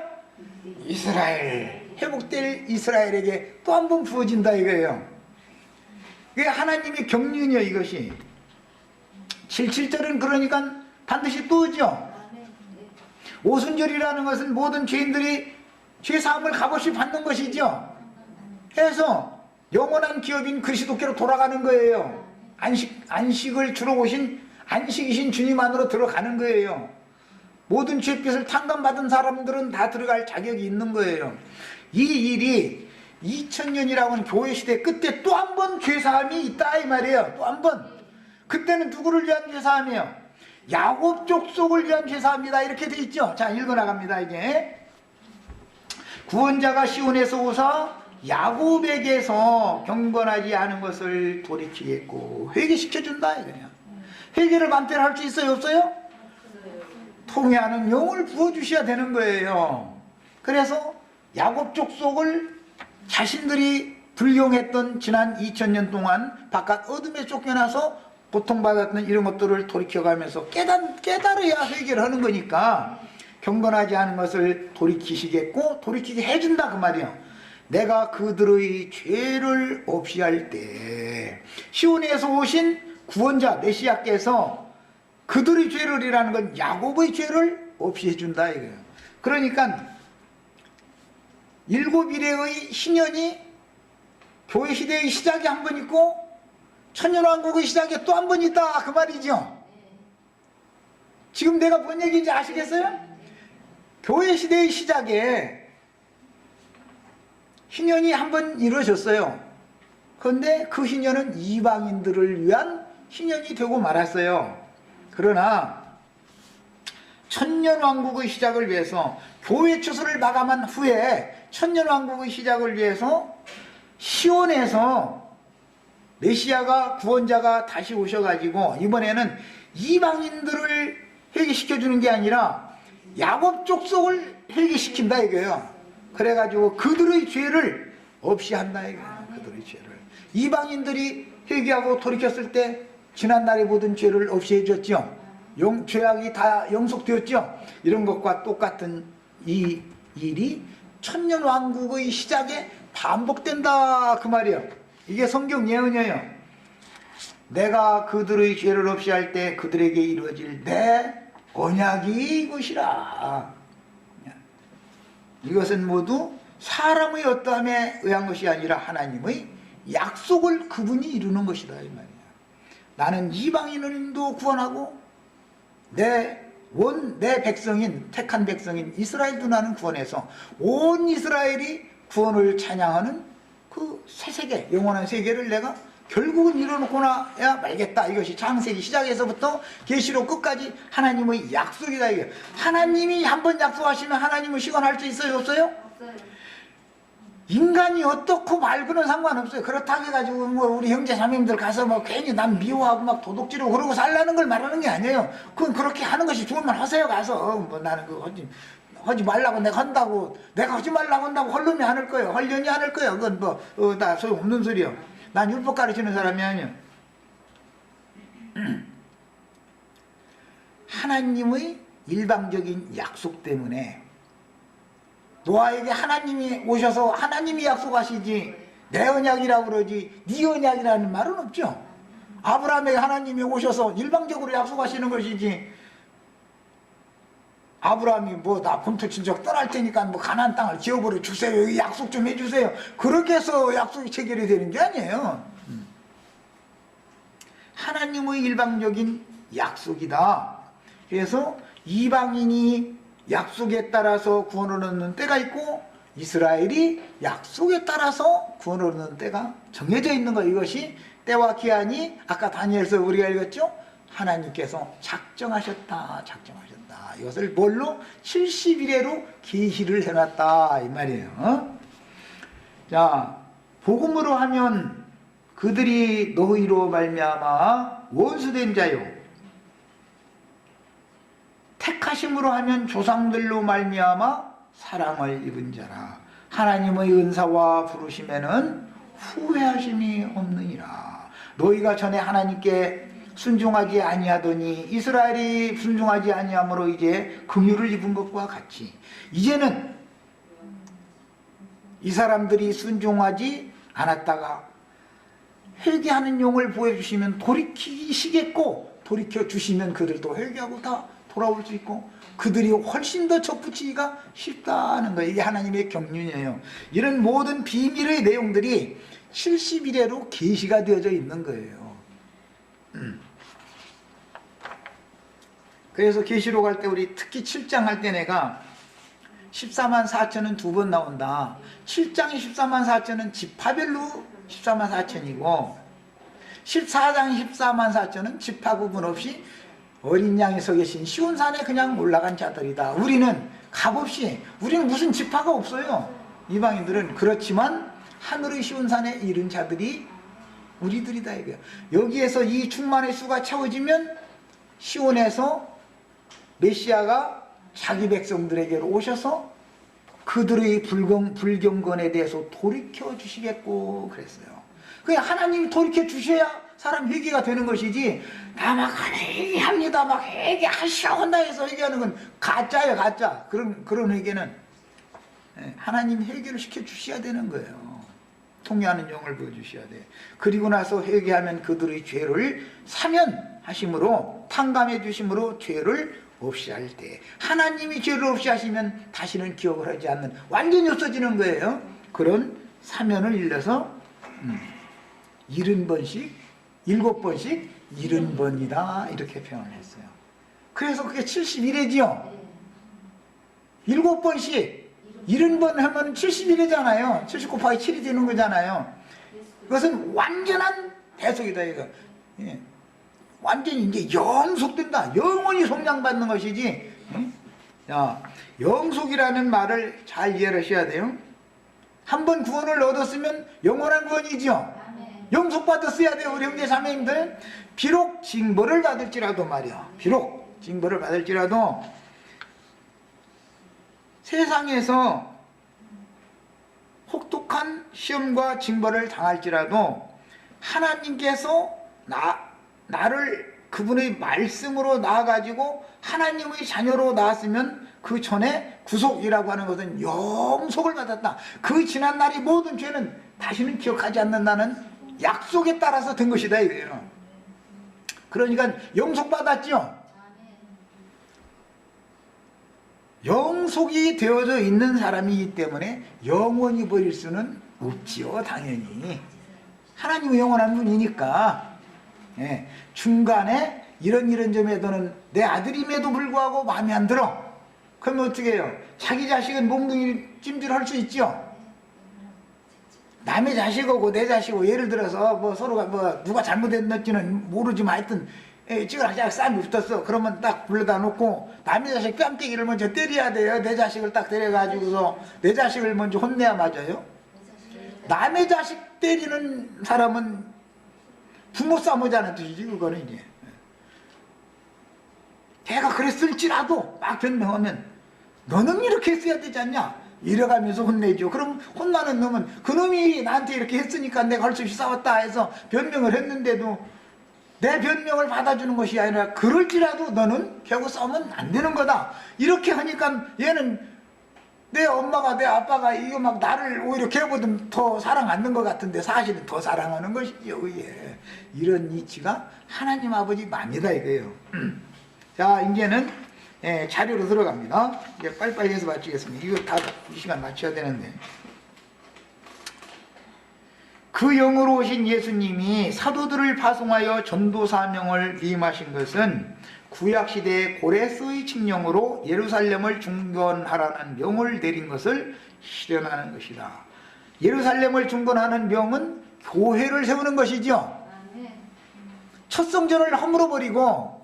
이스라엘, 회복될 이스라엘에게 또 한 번 부어진다 이거예요. 그게 하나님의 경륜이요, 이것이. 77절은 그러니까 반드시 또 오죠. 오순절이라는 것은 모든 죄인들이 죄사함을 값없이 받는 것이죠. 그래서 영원한 기업인 그리스도께로 돌아가는 거예요. 안식을 주러 오신 안식이신 주님 안으로 들어가는 거예요. 모든 죄빚을 탕감받은 사람들은 다 들어갈 자격이 있는 거예요. 이 일이 2000년이라고 하는 교회 시대 끝에 또 한 번 죄사함이 있다 이 말이에요. 또 한 번. 그때는 누구를 위한 죄사함이에요? 야곱 족속을 위한 죄사함이다 이렇게 돼 있죠. 자, 읽어나갑니다. 이제 구원자가 시온에서 오사 야곱에게서 경건하지 않은 것을 돌이키겠고 회개시켜준다 이거예요. 회개를 맘대로 할 수 있어요, 없어요? 통회하는 영을 부어주셔야 되는 거예요. 그래서 야곱 족속을 자신들이 불경했던 지난 2000년 동안 바깥 어둠에 쫓겨나서 고통받았던 이런 것들을 돌이켜가면서 깨달아야 회개를 하는 거니까 경건하지 않은 것을 돌이키시겠고 돌이키게 해준다 그 말이에요. 내가 그들의 죄를 없이 할 때 시온에서 오신 구원자 메시아께서 그들의 죄를이라는 건 야곱의 죄를 없이 해준다 이거예요. 그러니까 일곱 일의 신년이 교회 시대의 시작이 한 번 있고 천년왕국의 시작이 또 한 번 있다 그 말이죠. 지금 내가 뭔 얘기인지 아시겠어요? 교회 시대의 시작에 희년이 한 번 이루어졌어요. 그런데 그 희년은 이방인들을 위한 희년이 되고 말았어요. 그러나 천년왕국의 시작을 위해서 교회 추수를 마감한 후에 천년왕국의 시작을 위해서 시온에서 메시아가 구원자가 다시 오셔가지고 이번에는 이방인들을 회개시켜주는 게 아니라 야곱 족속을 회개시킨다 이거예요. 그래가지고 그들의 죄를 없이 한다 이거예요. 그들의 죄를. 이방인들이 회개하고 돌이켰을 때 지난날의 모든 죄를 없이 해줬죠. 죄악이 다 영속되었죠. 이런 것과 똑같은 이 일이 천년왕국의 시작에 반복된다 그 말이에요. 이게 성경 예언이에요. 내가 그들의 죄를 없이 할 때 그들에게 이루어질 내 언약이 이것이라. 이것은 모두 사람의 어떠함에 의한 것이 아니라 하나님의 약속을 그분이 이루는 것이다 이 말이야. 나는 이방인도 구원하고 내 백성인 택한 백성인 이스라엘도 나는 구원해서 온 이스라엘이 구원을 찬양하는 그 새 세계, 영원한 세계를 내가 결국은 이뤄놓고 나야 말겠다. 이것이 창세기 시작에서부터 계시록 끝까지 하나님의 약속이다 이게. 하나님이 한번 약속하시면 하나님은 시간할 수 있어요, 없어요? 없어요. 인간이 어떻고 말고는 상관없어요. 그렇다고 해가지고 뭐 우리 형제 자매님들 가서 뭐 괜히 남 미워하고 막 도둑질하고 그러고 살라는 걸 말하는 게 아니에요. 그건 그렇게 하는 것이 좋으면 하세요. 가서 뭐 나는 그거 하지 말라고 내가 한다고, 내가 하지 말라고 한다고 헐놈이 않을 거예요. 헐년이 않을 거예요. 그건 뭐 다 소용없는 소리요. 난 율법 가르치는 사람이 아니에요. 하나님의 일방적인 약속 때문에 노아에게 하나님이 오셔서 하나님이 약속하시지 내 언약이라고 그러지 네 언약이라는 말은 없죠. 아브라함에게 하나님이 오셔서 일방적으로 약속하시는 것이지 아브라함이 뭐 나 본토 친척 떠날 테니까 뭐 가나안 땅을 지어버려 주세요. 여기 약속 좀 해주세요. 그렇게 해서 약속이 체결이 되는 게 아니에요. 하나님의 일방적인 약속이다. 그래서 이방인이 약속에 따라서 구원을 얻는 때가 있고 이스라엘이 약속에 따라서 구원을 얻는 때가 정해져 있는 거. 이것이 때와 기한이 아까 다니엘서 우리가 읽었죠? 하나님께서 작정하셨다. 이것을 뭘로? 70일에로 계시를 해놨다 이 말이에요. 자, 복음으로 하면 그들이 너희로 말미암아 원수된 자요, 택하심으로 하면 조상들로 말미암아 사랑을 입은 자라. 하나님의 은사와 부르심에는 후회하심이 없느니라. 너희가 전에 하나님께 순종하지 아니하더니 이스라엘이 순종하지 아니함으로 이제 긍휼을 입은 것과 같이 이제는 이 사람들이 순종하지 않았다가 회개하는 용을 보여주시면 돌이키시겠고, 돌이켜 주시면 그들도 회개하고 다 돌아올 수 있고 그들이 훨씬 더 접붙이기가 쉽다는 거예요. 이게 하나님의 경륜이에요. 이런 모든 비밀의 내용들이 70일에로 계시가 되어져 있는 거예요. 그래서 계시록 할 때 우리 특히 7장 할 때 내가 14만 4천은 두 번 나온다. 7장의 14만 4천은 지파별로 14만 4천이고 14장 14만 4천은 지파 구분 없이 어린 양에 서 계신 시온산에 그냥 올라간 자들이다. 우리는 값없이, 우리는 무슨 지파가 없어요. 이방인들은. 그렇지만 하늘의 시온산에 이른 자들이 우리들이다 이거예요. 여기에서 이 충만의 수가 채워지면 시온에서 메시아가 자기 백성들에게로 오셔서 그들의 불경건에 대해서 돌이켜 주시겠고 그랬어요. 그냥 하나님이 돌이켜 주셔야 사람 회개가 되는 것이지, 나 막 회개합니다, 막 회개하시온다 해서 회개하는 건 가짜예요, 가짜. 그런 회개는 하나님이 회개를 시켜 주셔야 되는 거예요. 통회하는 영을 보여주셔야 돼. 그리고 나서 회개하면 그들의 죄를 사면하심으로, 탕감해 주심으로 죄를 없이 할 때, 하나님이 죄를 없이 하시면 다시는 기억을 하지 않는, 완전히 없어지는 거예요. 그런 사면을 일러서 70번씩 7번씩 70번이다 이렇게 표현을 했어요. 그래서 그게 71회지요. 7번씩 70번 하면 71회잖아요 70 곱하기 7이 되는 거잖아요. 그것은 완전한 대속이다 이거. 예. 완전히 이제 영속된다. 영원히 속량받는 것이지. 예? 자, 영속이라는 말을 잘 이해를 하셔야 돼요. 한 번 구원을 얻었으면 영원한 구원이죠. 영속받았어야 돼요. 우리 형제 자매님들. 비록 징벌을 받을지라도 말이야, 비록 징벌을 받을지라도, 세상에서 혹독한 시험과 징벌을 당할지라도 하나님께서 나를 그분의 말씀으로 낳아가지고 하나님의 자녀로 낳았으면 그 전에 구속이라고 하는 것은 영속을 받았다. 그 지난 날이 모든 죄는 다시는 기억하지 않는다는 약속에 따라서 된 것이다 이거예요. 그러니까 영속받았죠. 영속이 되어져 있는 사람이기 때문에 영원히 버릴 수는 없지요. 당연히 하나님은 영원한 분이니까. 예, 중간에 이런 점에서는 내 아들임에도 불구하고 마음에 안 들어. 그러면 어떻게 해요? 자기 자식은 몽둥이 찜질할 수 있죠. 남의 자식하고 내 자식하고 예를 들어서 뭐 서로가 뭐 누가 잘못했는지는 모르지만 하여튼 찌그러지게 싸움이 붙었어. 그러면 딱 불러다 놓고 남의 자식 뺨때기를 먼저 때려야 돼요. 내 자식을 딱 데려가지고서 내 자식을 먼저 혼내야 맞아요. 남의 자식 때리는 사람은 부모 싸움하자는 뜻이지 그거는. 이제 걔가 그랬을지라도 막 변명하면 너는 이렇게 했어야 되지 않냐 이래가면서 혼내죠. 그럼 혼나는 놈은 그놈이 나한테 이렇게 했으니까 내가 할 수 없이 싸웠다 해서 변명을 했는데도 내 변명을 받아주는 것이 아니라 그럴지라도 너는 결국 싸우면 안 되는 거다 이렇게 하니까 얘는 내 엄마가 내 아빠가 이거 막 나를 오히려 걔보다 더 사랑 안 하는 것 같은데 사실은 더 사랑하는 것이죠. 예. 이런 이치가 하나님 아버지 맘이다 이거예요. 자, 이제는 자료로 들어갑니다. 이제 빨리빨리 해서 마치겠습니다. 이거 다 이 시간 맞춰야 되는데. 그 영으로 오신 예수님이 사도들을 파송하여 전도 사명을 위임하신 것은 구약시대의 고레스의 칙령으로 예루살렘을 중건하라는 명을 내린 것을 실현하는 것이다. 예루살렘을 중건하는 명은 교회를 세우는 것이죠. 첫 성전을 허물어버리고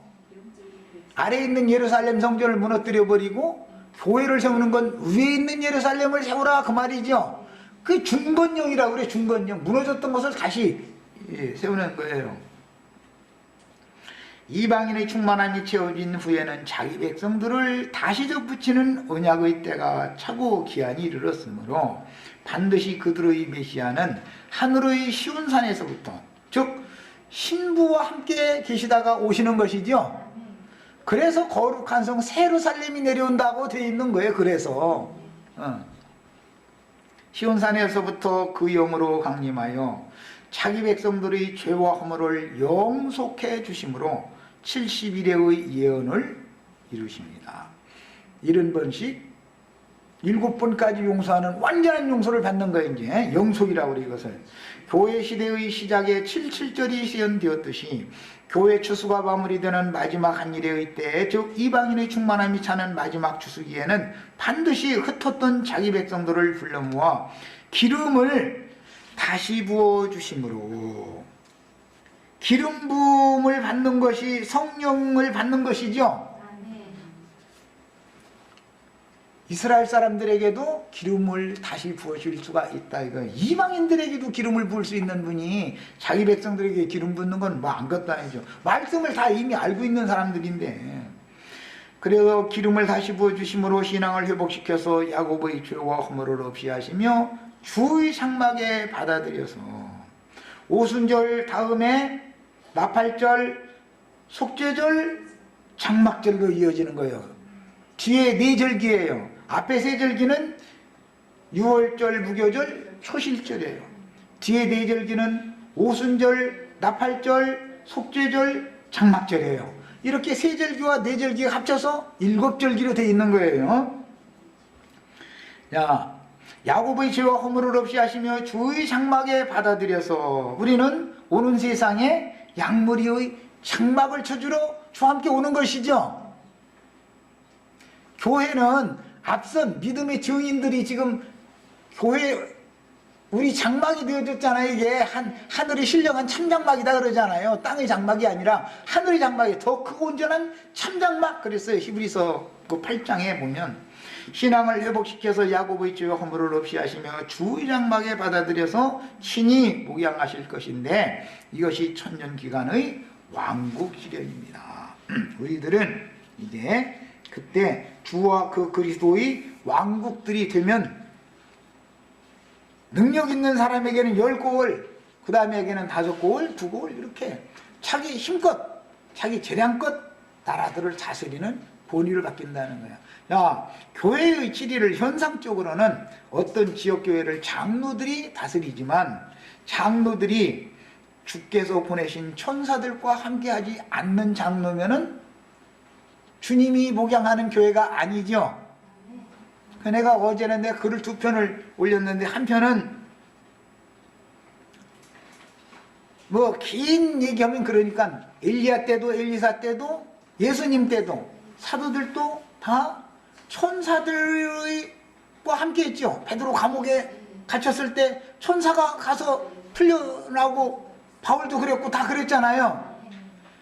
아래에 있는 예루살렘 성전을 무너뜨려버리고 교회를 세우는 건 위에 있는 예루살렘을 세우라 그 말이죠. 그 중건령이라고 그래. 중건령. 무너졌던 것을 다시 세우는 거예요. 이방인의 충만함이 채워진 후에는 자기 백성들을 다시 접붙이는 언약의 때가 차고 기한이 이르렀으므로 반드시 그들의 메시아는 하늘의 시온산에서부터, 즉 신부와 함께 계시다가 오시는 것이죠. 그래서 거룩한 성 세루살렘이 내려온다고 되어 있는 거예요. 그래서 시온산에서부터 그 영으로 강림하여 자기 백성들의 죄와 허물을 영속해 주심으로 70일의 예언을 이루십니다. 70번씩 7번까지 용서하는 완전한 용서를 받는 거예요. 이제 영속이라고 그래요. 이것을 교회 시대의 시작에 77절이 시연되었듯이 교회 추수가 마무리되는 마지막 한 일의 때에, 즉 이방인의 충만함이 차는 마지막 추수기에는 반드시 흩었던 자기 백성들을 불러 모아 기름을 다시 부어주심으로, 기름 부음을 받는 것이 성령을 받는 것이죠. 이스라엘 사람들에게도 기름을 다시 부어줄 수가 있다. 이거 이방인들에게도 기름을 부을 수 있는 분이 자기 백성들에게 기름 붓는 건 뭐 아무것도 아니죠. 말씀을 다 이미 알고 있는 사람들인데, 그래서 기름을 다시 부어주심으로 신앙을 회복시켜서 야곱의 죄와 허물을 없이 하시며 주의 장막에 받아들여서 오순절 다음에 나팔절, 속죄절, 장막절로 이어지는 거예요. 뒤에 4절기예요. 앞에 3절기는 유월절, 무교절, 초실절이에요. 뒤에 4절기는 오순절, 나팔절, 속죄절, 장막절이에요. 이렇게 3절기와 4절기가 합쳐서 7절기로 되어 있는 거예요. 자, 야곱의 죄와 허물을 없이 하시며 주의 장막에 받아들여서 우리는 오는 세상에 양무리의 장막을 쳐주러 주와 함께 오는 것이죠. 교회는 앞선 믿음의 증인들이 지금 교회 우리 장막이 되어졌잖아요. 이게 하늘이 신령한 참장막이다 그러잖아요. 땅의 장막이 아니라 하늘의 장막이 더 크고 온전한 참장막 그랬어요. 히브리서 그 8장에 보면 신앙을 회복시켜서 야곱의 죄와 허물을 없이 하시며 주의 장막에 받아들여서 친히 목양하실 것인데 이것이 천년기간의 왕국 시련입니다. 우리들은 이제 그때 주와 그 그리스도의 왕국들이 되면 능력 있는 사람에게는 10고을, 그 다음에게는 5고을, 2고을 이렇게 자기 힘껏, 자기 재량껏 나라들을 다스리는 권위를 받긴다는 거야. 야, 교회의 지리를 현상적으로는 어떤 지역교회를 장로들이 다스리지만 장로들이 주께서 보내신 천사들과 함께하지 않는 장로면은 주님이 목양하는 교회가 아니죠. 내가 어제는 내가 글을 2편을 올렸는데 한 편은 뭐 긴 얘기하면 그러니까 엘리야 때도 엘리사 때도 예수님 때도 사도들도 다 천사들과 함께 했죠. 베드로 감옥에 갇혔을 때 천사가 가서 풀려나오고 바울도 그랬고 다 그랬잖아요.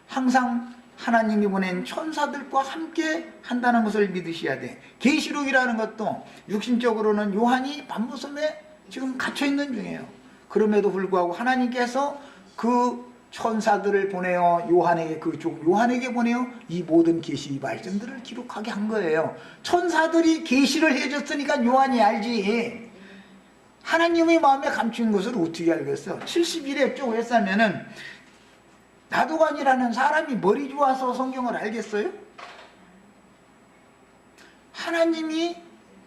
항상 하나님이 보낸 천사들과 함께 한다는 것을 믿으셔야 돼. 계시록이라는 것도 육신적으로는 요한이 밤무섬에 지금 갇혀있는 중이에요. 그럼에도 불구하고 하나님께서 그 천사들을 보내어 요한에게 요한에게 보내어 이 모든 계시 말씀들을 기록하게 한 거예요. 천사들이 계시를 해줬으니까 요한이 알지. 하나님의 마음에 감춘 것을 어떻게 알겠어? 70일에 쭉 했으면은 나도관이라는 사람이 머리 좋아서 성경을 알겠어요? 하나님이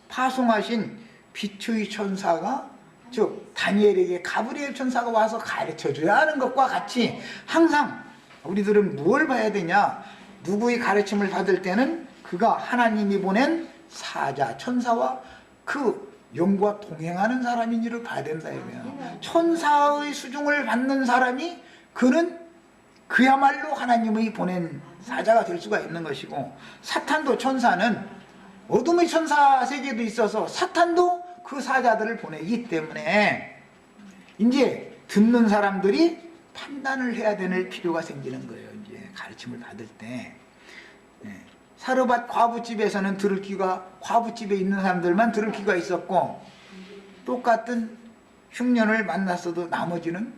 파송하신 빛의 천사가, 즉 다니엘에게 가브리엘 천사가 와서 가르쳐줘야 하는 것과 같이 항상 우리들은 무엇을 봐야 되냐? 누구의 가르침을 받을 때는 그 그가 하나님이 보낸 사자 천사와 그 영과 동행하는 사람인 줄을 봐야 된다 이거야. 천사의 수중을 받는 사람이 그는 그야말로 하나님의 보낸 사자가 될 수가 있는 것이고, 사탄도 천사는 어둠의 천사 세계도 있어서 사탄도 그 사자들을 보내기 때문에 이제 듣는 사람들이 판단을 해야 되는 필요가 생기는 거예요. 이제 가르침을 받을 때. 사르밧 과부집에서는 들을 귀가, 과부집에 있는 사람들만 들을 귀가 있었고, 똑같은 흉년을 만났어도 나머지는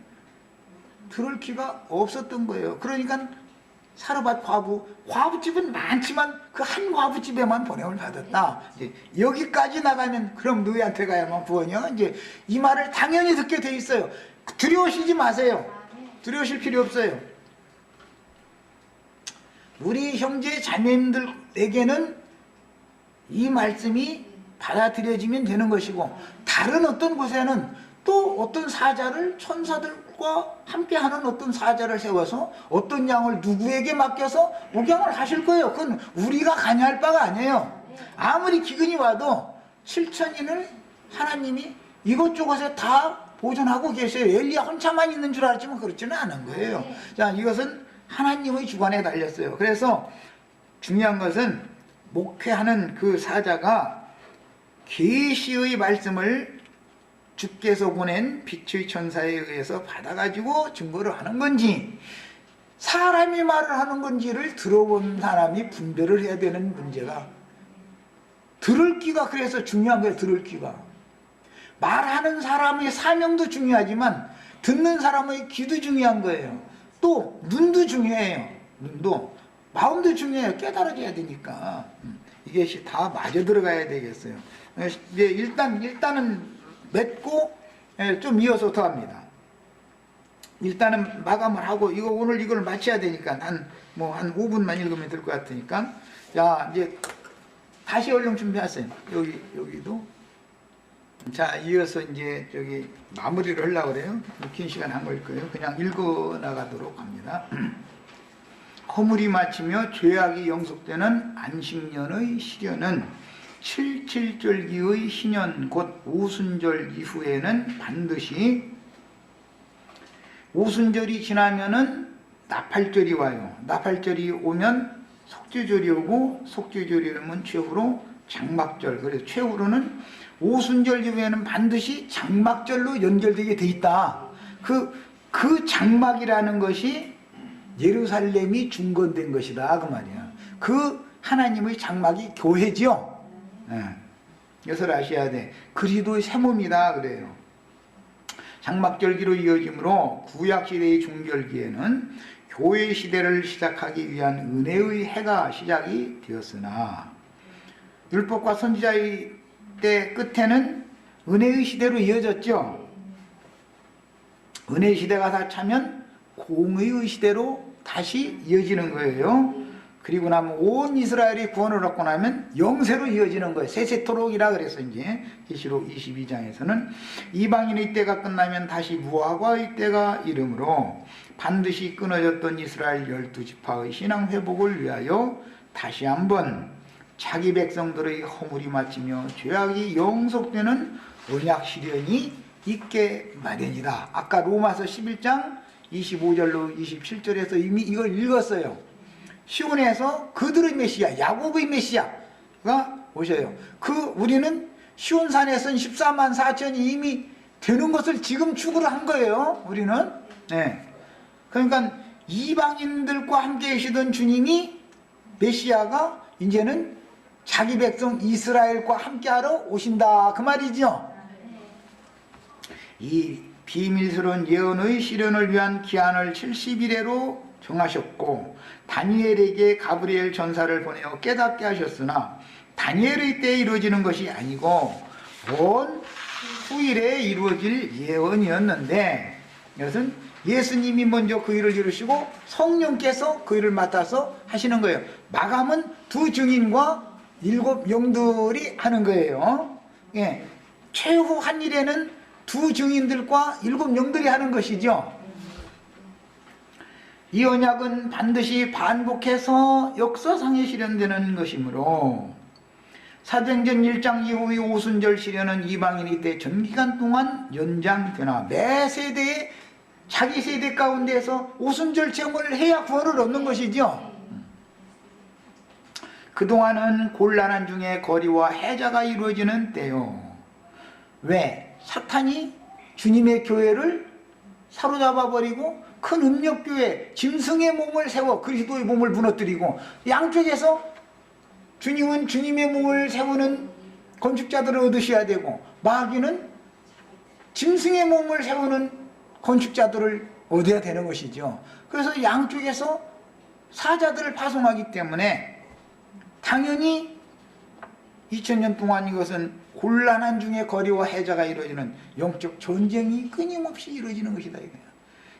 들을 귀가 없었던 거예요. 그러니까 사르밧 과부집은 많지만 그 한 과부집에만 번영을 받았다. 이제 여기까지 나가면 그럼 너희한테 가야만 구원이요. 이제 이 말을 당연히 듣게 돼 있어요. 두려우시지 마세요. 두려우실 필요 없어요. 우리 형제 자매님들에게는 이 말씀이 받아들여지면 되는 것이고, 다른 어떤 곳에는 또 어떤 사자를, 천사들과 함께하는 어떤 사자를 세워서 어떤 양을 누구에게 맡겨서 목양을 하실 거예요. 그건 우리가 관여할 바가 아니에요. 아무리 기근이 와도 실천인을 하나님이 이것저것에 다 보존하고 계세요. 엘리야 혼자만 있는 줄 알았지만 그렇지는 않은 거예요. 자, 이것은 하나님의 주관에 달렸어요. 그래서 중요한 것은 목회하는 그 사자가 계시의 말씀을 주께서 보낸 빛의 천사에 의해서 받아가지고 증거를 하는 건지 사람이 말을 하는 건지를 들어본 사람이 분별을 해야 되는 문제가, 들을 귀가 그래서 중요한 거예요. 들을 귀가. 말하는 사람의 사명도 중요하지만 듣는 사람의 귀도 중요한 거예요. 또 눈도 중요해요. 눈도. 마음도 중요해요. 깨달아져야 되니까. 이게 다 맞아 들어가야 되겠어요. 이제 일단은 맺고 좀 이어서 더 합니다. 일단은 마감을 하고 오늘 이걸 마쳐야 되니까 한 5분만 읽으면 될 것 같으니까, 자 이제 다시 얼른 준비하세요. 여기도. 자, 이어서 이제 저기 마무리를 하려고 그래요. 긴 시간 한 걸 거예요. 그냥 읽어 나가도록 합니다. 허물이 마치며 죄악이 영속되는 안식년의 시련은 77절기의 신년 곧 오순절 이후에는 반드시, 오순절이 지나면은 나팔절이 와요. 나팔절이 오면 속죄절이 오고, 속죄절이 오면 최후로 장막절. 그래서 최후로는 오순절 이후에는 반드시 장막절로 연결되게 돼 있다. 그 장막이라는 것이 예루살렘이 중건된 것이다 그 말이야. 그 하나님의 장막이 교회죠. 이것을 아셔야 돼. 그리스도의 새 몸이다 그래요. 장막절기로 이어지므로 구약시대의 중절기에는 교회 시대를 시작하기 위한 은혜의 해가 시작이 되었으나, 율법과 선지자의 때 끝에는 은혜의 시대로 이어졌죠. 은혜의 시대가 다 차면 공의의 시대로 다시 이어지는 거예요. 그리고 나면 온 이스라엘이 구원을 얻고 나면 영세로 이어지는 거예요. 세세토록이라 그래서 이제 계시록 22장에서는 이방인의 때가 끝나면 다시 무화과의 때가 이르므로 반드시 끊어졌던 이스라엘 12지파의 신앙 회복을 위하여 다시 한번 자기 백성들의 허물이 마치며 죄악이 영속되는 언약 시련이 있게 마련이다. 아까 로마서 11장 25절로 27절에서 이미 이걸 읽었어요. 시온에서 그들의 메시아, 야곱의 메시아가 오셔요. 우리는 시온산에선 14만 4천이 이미 되는 것을 지금 추구를 한 거예요. 우리는. 그러니까 이방인들과 함께 계시던 주님이, 메시아가 이제는 자기 백성 이스라엘과 함께하러 오신다 그 말이죠. 이 비밀스러운 예언의 실현을 위한 기한을 70일에로 정하셨고, 다니엘에게 가브리엘 전사를 보내어 깨닫게 하셨으나 다니엘의 때에 이루어지는 것이 아니고 온 후일에 이루어질 예언이었는데, 이것은 예수님이 먼저 그 일을 이루시고 성령께서 그 일을 맡아서 하시는 거예요. 마감은 두 증인과 7 영들이 하는 거예요. 최후 한 일에는 두 증인들과 7 영들이 하는 것이죠. 이 언약은 반드시 반복해서 역사상에 실현되는 것이므로 사도행전 1장 이후의 오순절 실현은 이방인이 때 전기간 동안 연장되나 매 세대에 자기 세대 가운데에서 오순절 체험을 해야 구원을 얻는 것이죠. 그동안은 곤란한 중에 거리와 해자가 이루어지는 때요. 왜? 사탄이 주님의 교회를 사로잡아 버리고 큰 음력교회 짐승의 몸을 세워 그리스도의 몸을 무너뜨리고, 양쪽에서 주님은 주님의 몸을 세우는 건축자들을 얻으셔야 되고 마귀는 짐승의 몸을 세우는 건축자들을 얻어야 되는 것이죠. 그래서 양쪽에서 사자들을 파송하기 때문에 당연히 2000년 동안 이것은 곤란한 중에 거리와 해자가 이루어지는 영적 전쟁이 끊임없이 이루어지는 것이다 이거예요.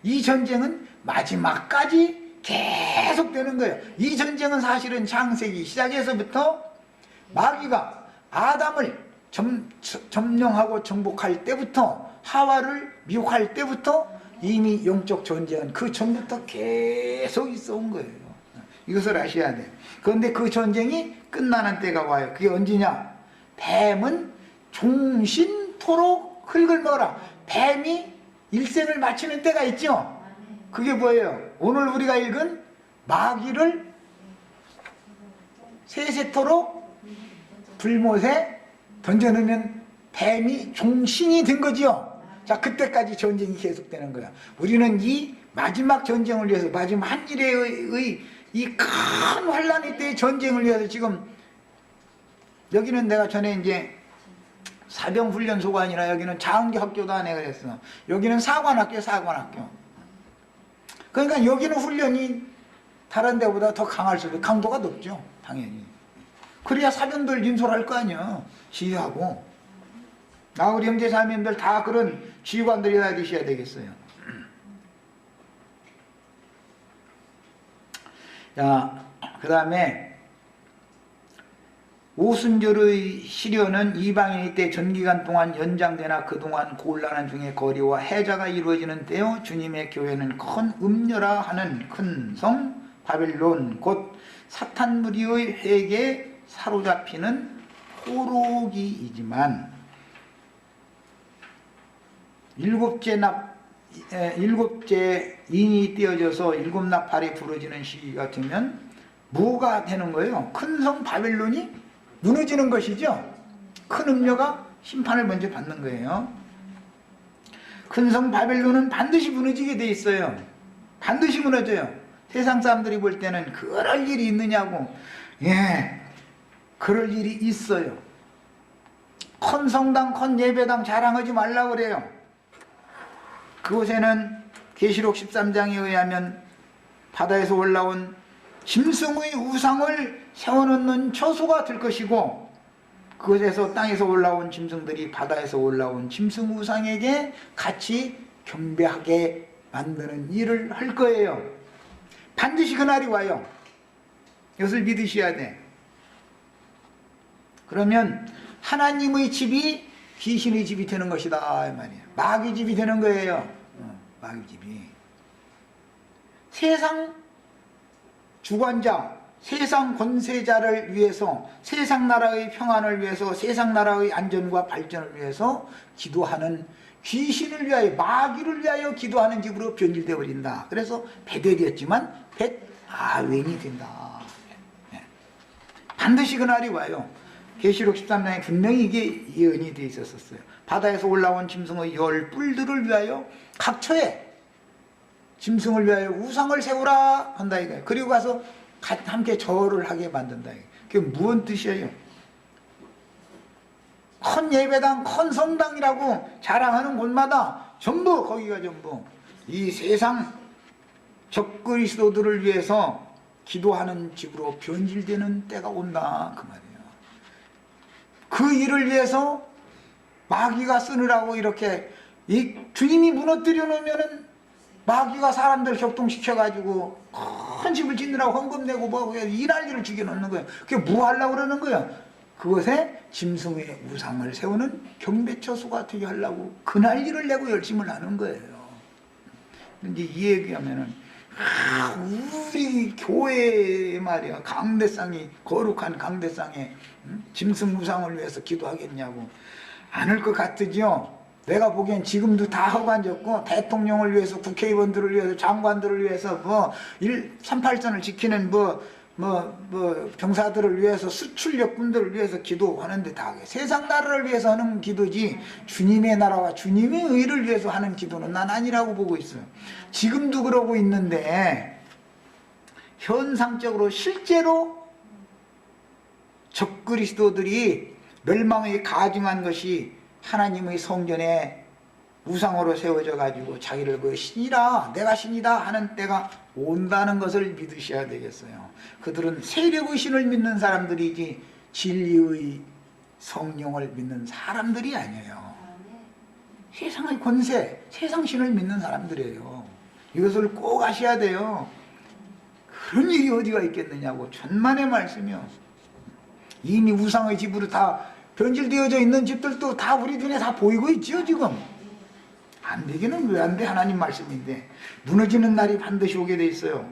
이 전쟁은 마지막까지 계속되는 거예요. 이 전쟁은 사실은 창세기 시작에서부터 마귀가 아담을 점령하고 정복할 때부터, 하와를 미혹할 때부터 이미 영적 전쟁은 그 전부터 계속 있어 온 거예요. 이것을 아셔야 돼요. 그런데 그 전쟁이 끝나는 때가 와요. 그게 언제냐? 뱀은 종신토록 흙을 먹어라. 뱀이 일생을 마치는 때가 있죠. 그게 뭐예요? 오늘 우리가 읽은 마귀를 세세토록 불못에 던져놓으면 뱀이 종신이 된 거죠. 자, 그때까지 전쟁이 계속되는 거야. 우리는 이 마지막 전쟁을 위해서, 마지막 한 일의 이 큰 환란의 때의 전쟁을 위해서 지금, 여기는 내가 전에 이제 사병훈련소가 아니라 여기는 장교학교도 안 해 그랬어. 여기는 사관학교. 그러니까 여기는 훈련이 다른 데보다 더 강할 수도, 강도가 높죠, 당연히. 그래야 사병들 인솔할 거 아니야, 지휘하고. 우리 형제 자매님들 다 그런 지휘관들이 다 되셔야 되겠어요. 자, 그 다음에 오순절의 시련은 이방인이 때 전기간 동안 연장되나 그동안 곤란한 중에 거리와 해자가 이루어지는 때요. 주님의 교회는 큰 음녀라 하는 큰 성 바벨론 곧 사탄 무리의 회개에 사로잡히는 포로기이지만, 일곱째 인이 띄어져서 일곱 나팔이 부러지는 시기가 되면 뭐가 되는 거예요? 큰 성 바벨론이 무너지는 것이죠. 큰 음녀가 심판을 먼저 받는 거예요. 큰 성 바벨론은 반드시 무너지게 돼 있어요. 반드시 무너져요. 세상 사람들이 볼 때는 그럴 일이 있느냐고. 예, 그럴 일이 있어요. 큰 성당, 큰 예배당 자랑하지 말라고 그래요. 그곳에는 계시록 13장에 의하면 바다에서 올라온 짐승의 우상을 세워놓는 처소가 될 것이고, 그곳에서 땅에서 올라온 짐승들이 바다에서 올라온 짐승 우상에게 같이 경배하게 만드는 일을 할 거예요. 반드시 그날이 와요. 이것을 믿으셔야 돼. 그러면 하나님의 집이 귀신의 집이 되는 것이다 이 말이에요. 마귀 집이 되는 거예요. 마귀 집이. 세상 주관자, 세상 권세자를 위해서, 세상 나라의 평안을 위해서, 세상 나라의 안전과 발전을 위해서 기도하는, 귀신을 위하여, 마귀를 위하여 기도하는 집으로 변질되어 버린다. 그래서 베델이었지만 벳아웬이 된다. 반드시 그날이 와요. 계시록 13장에 분명히 이게 예언이 되어 있었어요. 바다에서 올라온 짐승의 열 뿔들을 위하여 각처에 짐승을 위하여 우상을 세우라 한다 이거예요. 그리고 가서 함께 절을 하게 만든다 이거예요. 그게 무슨 뜻이에요? 큰 예배당, 큰 성당이라고 자랑하는 곳마다 전부, 거기가 전부 이 세상 적그리스도들을 위해서 기도하는 집으로 변질되는 때가 온다 그 말이에요. 그 일을 위해서 마귀가 쓰느라고 이렇게 이 주님이 무너뜨려 놓으면은 마귀가 사람들 격동시켜가지고 큰 집을 짓느라고 헌금 내고 뭐 이 난리를 죽여놓는 거예요. 그게 뭐 하려고 그러는 거예요? 그것에 짐승의 우상을 세우는 경배처소가 되게 하려고 그 난리를 내고 열심을 하는 거예요. 이제 이 얘기하면은 우리 교회 말이야, 강대상이, 거룩한 강대상에 짐승무상을 위해서 기도하겠냐고. 않을 것 같으죠. 내가 보기엔 지금도 다 하고 앉았고, 대통령을 위해서, 국회의원들을 위해서, 장관들을 위해서, 38선을 지키는 병사들을 위해서, 수출력군들을 위해서 기도하는데 다 세상 나라를 위해서 하는 기도지, 주님의 나라와 주님의 의를 위해서 하는 기도는 난 아니라고 보고 있어요. 지금도 그러고 있는데, 현상적으로 실제로 적그리스도들이 멸망에 가증한 것이 하나님의 성전에 우상으로 세워져 가지고 자기를 그 신이라, 내가 신이다 하는 때가 온다는 것을 믿으셔야 되겠어요. 그들은 세력의 신을 믿는 사람들이지 진리의 성령을 믿는 사람들이 아니에요. 세상의 권세, 세상 신을 믿는 사람들이에요. 이것을 꼭 아셔야 돼요. 그런 일이 어디가 있겠느냐고. 천만의 말씀이요. 이미 우상의 집으로 다 변질되어져 있는 집들도 다 우리 눈에 다 보이고 있죠 지금. 안 되기는 왜 안 돼? 하나님 말씀인데. 무너지는 날이 반드시 오게 돼 있어요.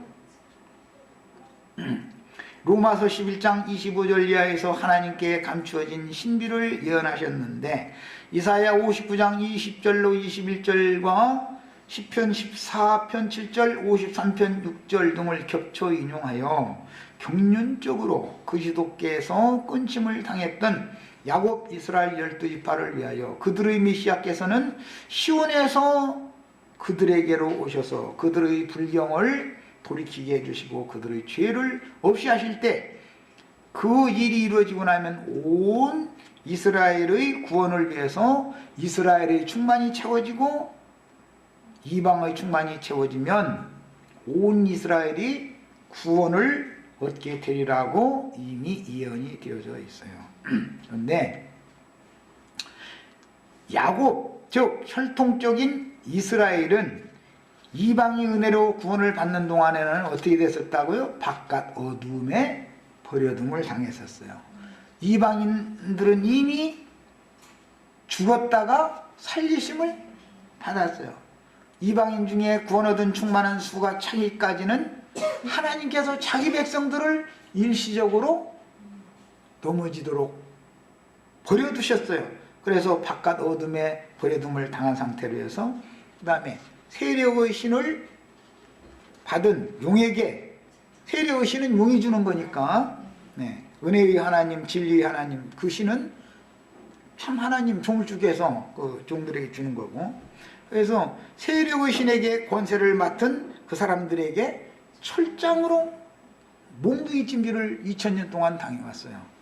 로마서 11장 25절 이하에서 하나님께 감추어진 신비를 예언하셨는데, 이사야 59장 20절로 21절과 시편 14편 7절, 53편 6절 등을 겹쳐 인용하여 경륜적으로 그리스도께서 끊심을 당했던 야곱 이스라엘 12지파를 위하여 그들의 메시아께서는 시온에서 그들에게로 오셔서 그들의 불경을 돌이키게 해주시고 그들의 죄를 없이 하실 때, 그 일이 이루어지고 나면 온 이스라엘의 구원을 위해서 이스라엘의 충만이 채워지고 이방의 충만이 채워지면 온 이스라엘이 구원을 얻게 되리라고 이미 예언이 되어져 있어요. 그런데 야곱, 즉 혈통적인 이스라엘은 이방의 은혜로 구원을 받는 동안에는 어떻게 됐었다고요? 바깥 어둠에 버려둠을 당했었어요. 이방인들은 이미 죽었다가 살리심을 받았어요. 이방인 중에 구원 얻은 충만한 수가 차기까지는 하나님께서 자기 백성들을 일시적으로 넘어지도록 버려두셨어요. 그래서 바깥 어둠에 버려둠을 당한 상태로 해서, 그 다음에 세력의 신을 받은 용에게, 세력의 신은 용이 주는 거니까, 은혜의 하나님, 진리의 하나님, 그 신은 참 하나님 종을 주게 해서 그 종들에게 주는 거고, 그래서 세력의 신에게 권세를 맡은 그 사람들에게 철장으로 몽둥이 찜질을 2000년 동안 당해왔어요.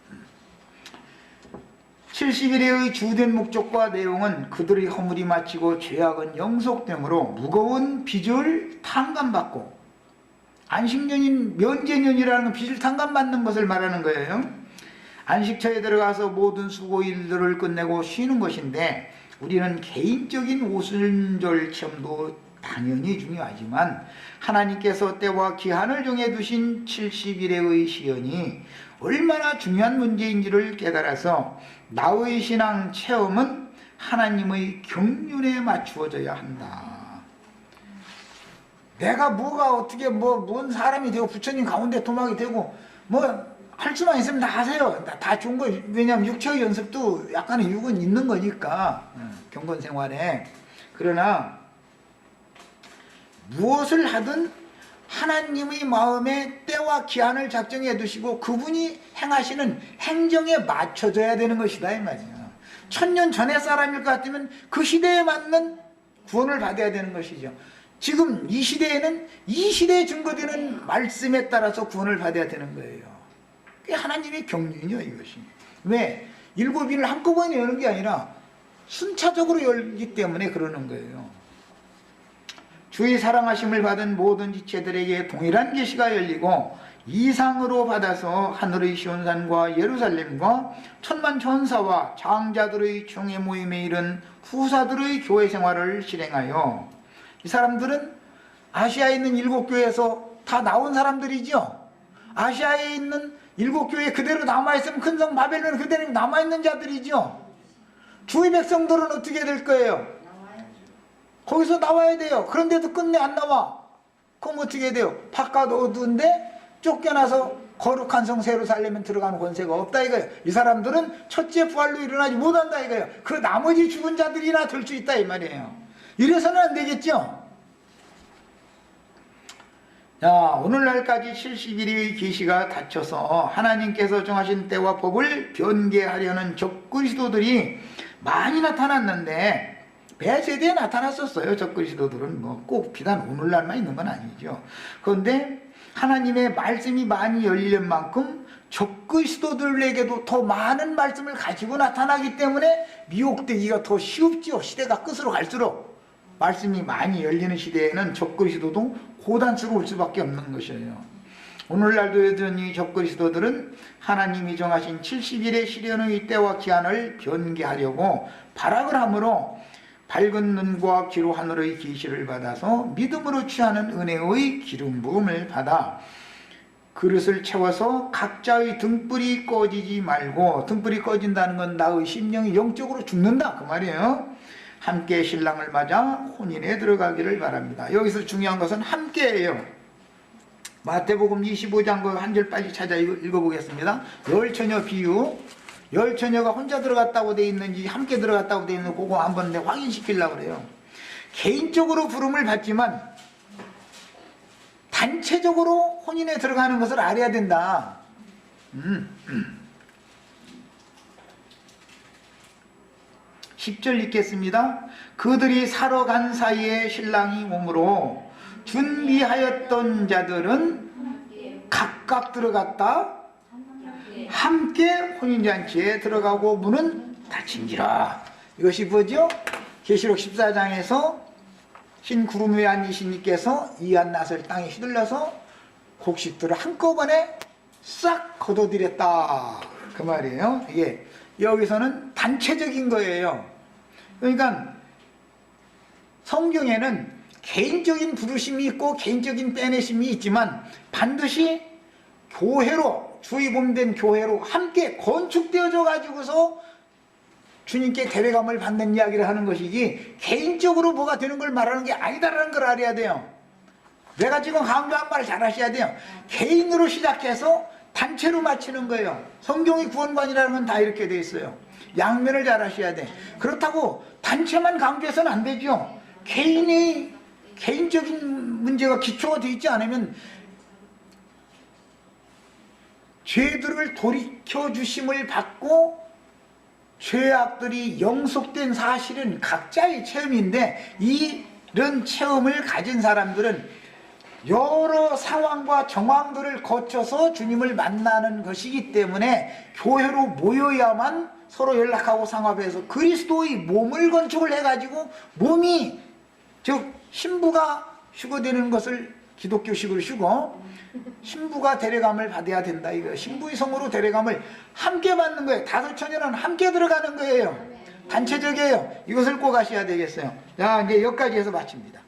70일의 주된 목적과 내용은 그들의 허물이 마치고 죄악은 영속됨으로 무거운 빚을 탕감받고, 안식년인 면제년이라는 빚을 탕감받는 것을 말하는 거예요. 안식처에 들어가서 모든 수고일들을 끝내고 쉬는 것인데, 우리는 개인적인 오순절 체험도 당연히 중요하지만 하나님께서 때와 기한을 정해두신 70일의 시연이 얼마나 중요한 문제인지를 깨달아서 나의 신앙 체험은 하나님의 경륜에 맞추어져야 한다. 내가 뭐가 어떻게 뭔 사람이 되고 부처님 가운데 도막이 되고 할 수만 있으면 다 하세요. 다 좋은 거. 왜냐하면 육체의 연습도 약간의 육은 있는 거니까, 경건 생활에. 그러나 무엇을 하든 하나님의 마음에 때와 기한을 작정해 두시고 그분이 행하시는 행정에 맞춰져야 되는 것이다 이 말이에요. 1000년 전의 사람일 것 같으면 그 시대에 맞는 구원을 받아야 되는 것이죠. 지금 이 시대에는 이 시대에 증거되는 말씀에 따라서 구원을 받아야 되는 거예요. 그게 하나님의 경륜이요 이것이. 왜? 7일을 한꺼번에 여는 게 아니라 순차적으로 열기 때문에 그러는 거예요. 주의 사랑하심을 받은 모든 지체들에게 동일한 계시가 열리고 이상으로 받아서 하늘의 시온산과 예루살렘과 천만 천사와 장자들의 총회 모임에 이른 후사들의 교회 생활을 실행하여, 이 사람들은 아시아에 있는 7교회에서 다 나온 사람들이죠. 아시아에 있는 7교회 그대로 남아있으면 큰 성 바벨론 그대로 남아있는 자들이죠. 주의 백성들은 어떻게 될 거예요? 거기서 나와야 돼요. 그런데도 끝내 안 나와. 그럼 어떻게 돼요? 바깥 어두운데 쫓겨나서 거룩한 성 예루살렘에 들어가는 권세가 없다 이거예요. 이 사람들은 첫째 부활로 일어나지 못한다 이거예요. 그 나머지 죽은 자들이나 될 수 있다 이 말이에요. 이래서는 안 되겠죠. 자, 오늘날까지 70일의 계시가 닫혀서 하나님께서 정하신 때와 법을 변개하려는 적그리스도들이 많이 나타났는데 배세대에 나타났었어요. 적그리스도들은 뭐 꼭 비단 오늘날만 있는 건 아니죠. 그런데 하나님의 말씀이 많이 열리는 만큼 적그리스도들에게도 더 많은 말씀을 가지고 나타나기 때문에 미혹되기가 더 쉽지요. 시대가 끝으로 갈수록 말씀이 많이 열리는 시대에는 적그리스도도 고단수로 올 수밖에 없는 것이에요. 오늘날도 여전히 적그리스도들은 하나님이 정하신 70일의 시련의 때와 기한을 변개하려고 발악을 하므로 밝은 눈과 귀로 하늘의 계시를 받아서 믿음으로 취하는 은혜의 기름 부음을 받아 그릇을 채워서 각자의 등불이 꺼지지 말고, 등불이 꺼진다는 건 나의 심령이 영적으로 죽는다 그 말이에요. 함께 신랑을 맞아 혼인에 들어가기를 바랍니다. 여기서 중요한 것은 함께예요. 마태복음 25장 그 한 절 빨리 찾아 읽어보겠습니다. 열처녀 비유, 열처녀가 혼자 들어갔다고 돼 있는지 함께 들어갔다고 돼 있는지 그거 한번 확인시키려고 그래요. 개인적으로 부름을 받지만 단체적으로 혼인에 들어가는 것을 알아야 된다. 10절 읽겠습니다. 그들이 사러 간 사이에 신랑이 오므로 준비하였던 자들은 각각 들어갔다 함께 혼인잔치에 들어가고 문은 닫힌지라. 이것이 뭐죠? 계시록 14장에서 흰 구름 위에 앉으신 이께서 이한낫을 땅에 휘둘러서 곡식들을 한꺼번에 싹 거둬들였다 그 말이에요. 이게 여기서는 단체적인 거예요. 그러니까 성경에는 개인적인 부르심이 있고 개인적인 빼내심이 있지만 반드시 교회로, 주의 몸된 교회로 함께 건축되어져 가지고서 주님께 대배감을 받는 이야기를 하는 것이지 개인적으로 뭐가 되는 걸 말하는 게 아니다라는 걸 알아야 돼요. 내가 지금 강조한 말을 잘 하셔야 돼요. 개인으로 시작해서 단체로 마치는 거예요. 성경의 구원관이라는 건 다 이렇게 돼 있어요. 양면을 잘 하셔야 돼. 그렇다고 단체만 강조해서는 안 되죠. 개인의 개인적인 문제가 기초가 되어 있지 않으면 죄들을 돌이켜 주심을 받고 죄악들이 영속된 사실은 각자의 체험인데 이런 체험을 가진 사람들은 여러 상황과 정황들을 거쳐서 주님을 만나는 것이기 때문에 교회로 모여야만 서로 연락하고 상합해서 그리스도의 몸을 건축을 해가지고 몸이 즉 신부가 휴거되는 것을 기독교식으로 휴거, 신부가 데려감을 받아야 된다 이거. 신부의 성으로 데려감을 함께 받는 거예요. 다섯 처녀는 함께 들어가는 거예요. 단체적이에요. 이것을 꼭 아셔야 되겠어요. 자, 이제 여기까지 해서 마칩니다.